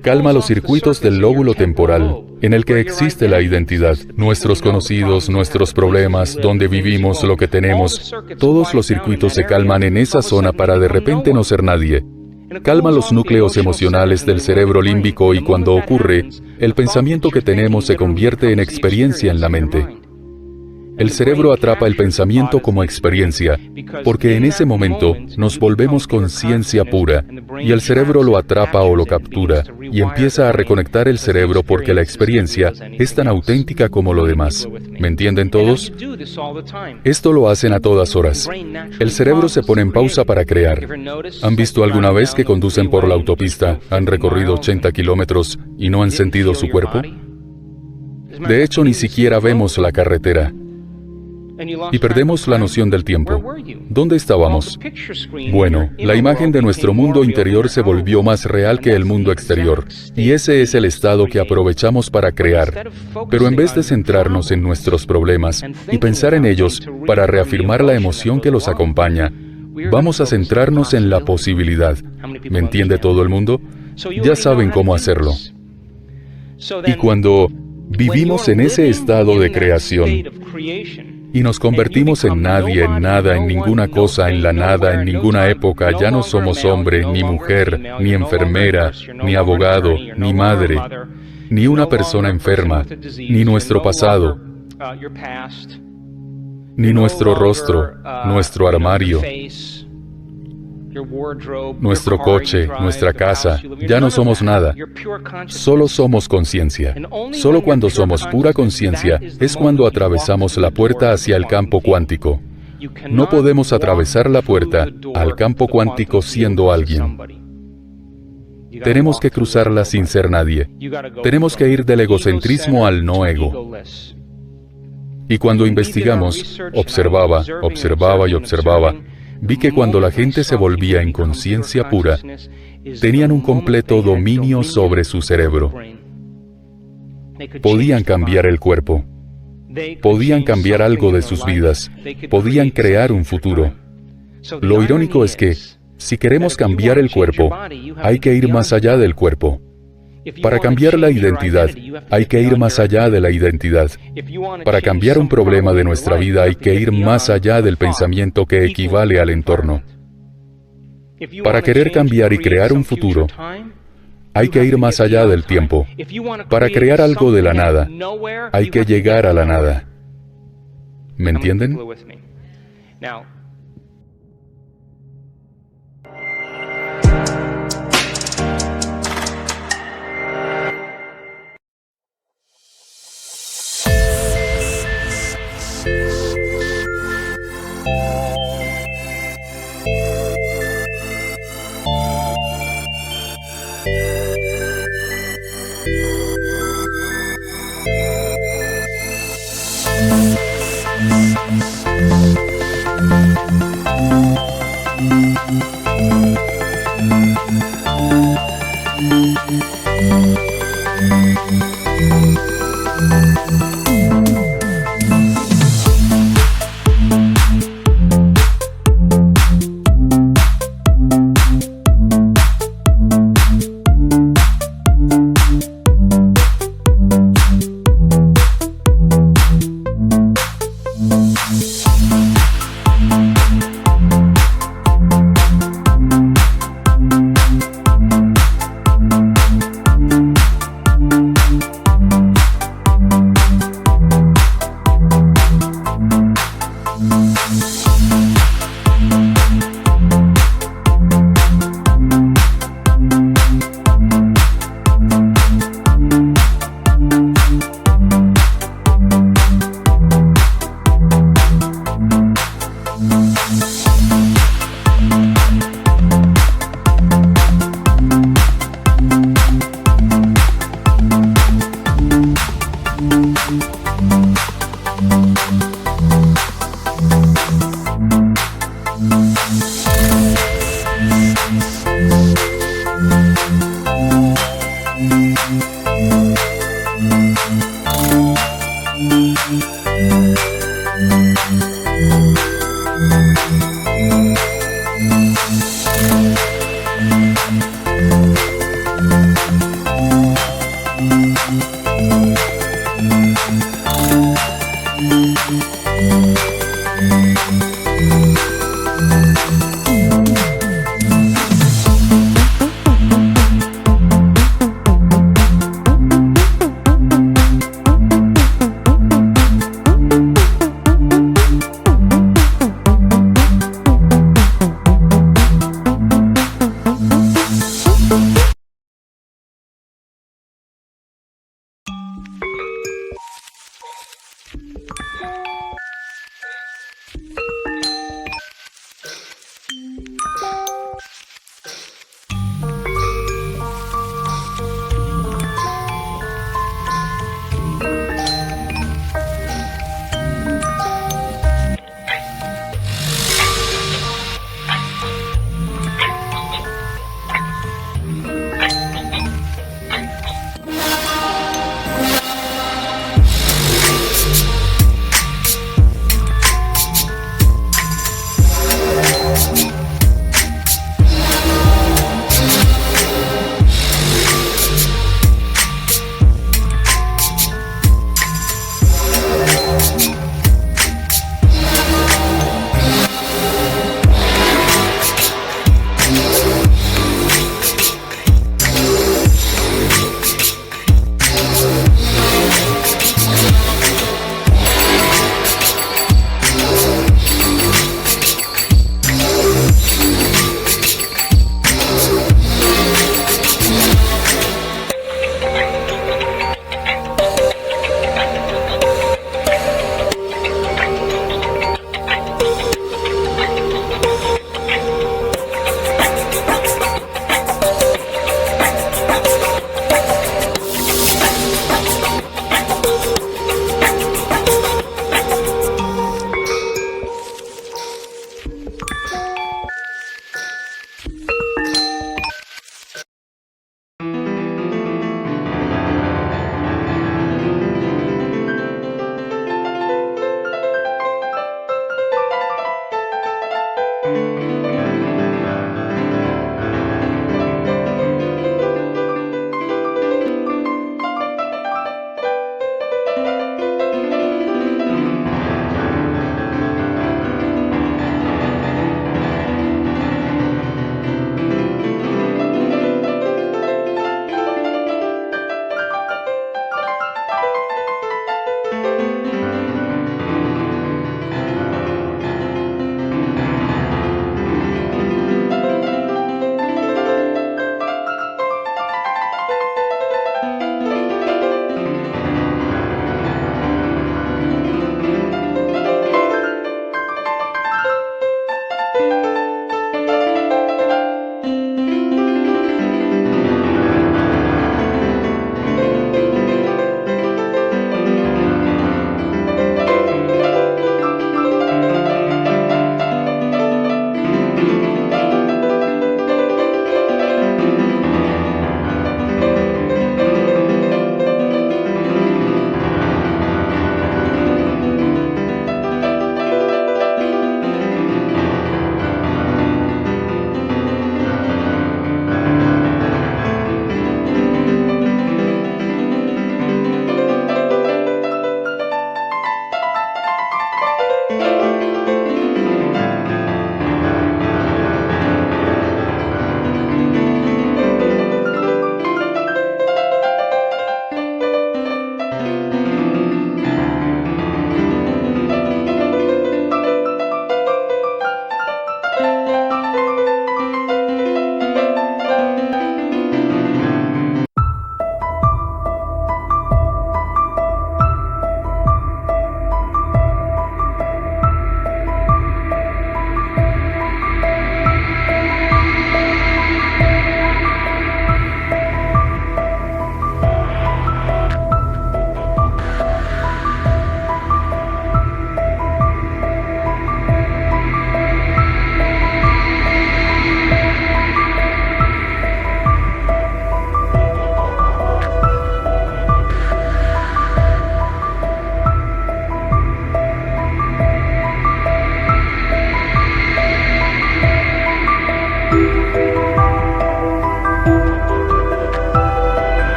Calma los circuitos del lóbulo temporal, en el que existe la identidad, nuestros conocidos, nuestros problemas, dónde vivimos, lo que tenemos. Todos los circuitos se calman en esa zona para de repente no ser nadie. Calma los núcleos emocionales del cerebro límbico y cuando ocurre, el pensamiento que tenemos se convierte en experiencia en la mente. El cerebro atrapa el pensamiento como experiencia, porque en ese momento nos volvemos conciencia pura, y el cerebro lo atrapa o lo captura, y empieza a reconectar el cerebro porque la experiencia es tan auténtica como lo demás. ¿Me entienden todos? Esto lo hacen a todas horas. El cerebro se pone en pausa para crear. ¿Han visto alguna vez que conducen por la autopista, han recorrido 80 kilómetros y no han sentido su cuerpo? De hecho, ni siquiera vemos la carretera. Y perdemos la noción del tiempo. ¿Dónde estábamos? Bueno, la imagen de nuestro mundo interior se volvió más real que el mundo exterior, y ese es el estado que aprovechamos para crear. Pero en vez de centrarnos en nuestros problemas y pensar en ellos para reafirmar la emoción que los acompaña, vamos a centrarnos en la posibilidad. ¿Me entiende todo el mundo? Ya saben cómo hacerlo. Y cuando vivimos en ese estado de creación, y nos convertimos en nadie, en nada, en ninguna cosa, en la nada, en ninguna época. Ya no somos hombre, ni mujer, ni enfermera, ni abogado, ni madre, ni una persona enferma, ni nuestro pasado, ni nuestro rostro, nuestro armario, nuestro coche, nuestra casa. Ya no somos nada. Solo somos conciencia. Solo cuando somos pura conciencia es cuando atravesamos la puerta hacia el campo cuántico. No podemos atravesar la puerta al campo cuántico siendo alguien. Tenemos que cruzarla sin ser nadie. Tenemos que ir del egocentrismo al no ego. Y cuando investigamos, observaba y observaba, vi que cuando la gente se volvía en conciencia pura, tenían un completo dominio sobre su cerebro. Podían cambiar el cuerpo. Podían cambiar algo de sus vidas. Podían crear un futuro. Lo irónico es que, si queremos cambiar el cuerpo, hay que ir más allá del cuerpo. Para cambiar la identidad, hay que ir más allá de la identidad. Para cambiar un problema de nuestra vida, hay que ir más allá del pensamiento que equivale al entorno. Para querer cambiar y crear un futuro, hay que ir más allá del tiempo. Para crear algo de la nada, hay que llegar a la nada. ¿Me entienden?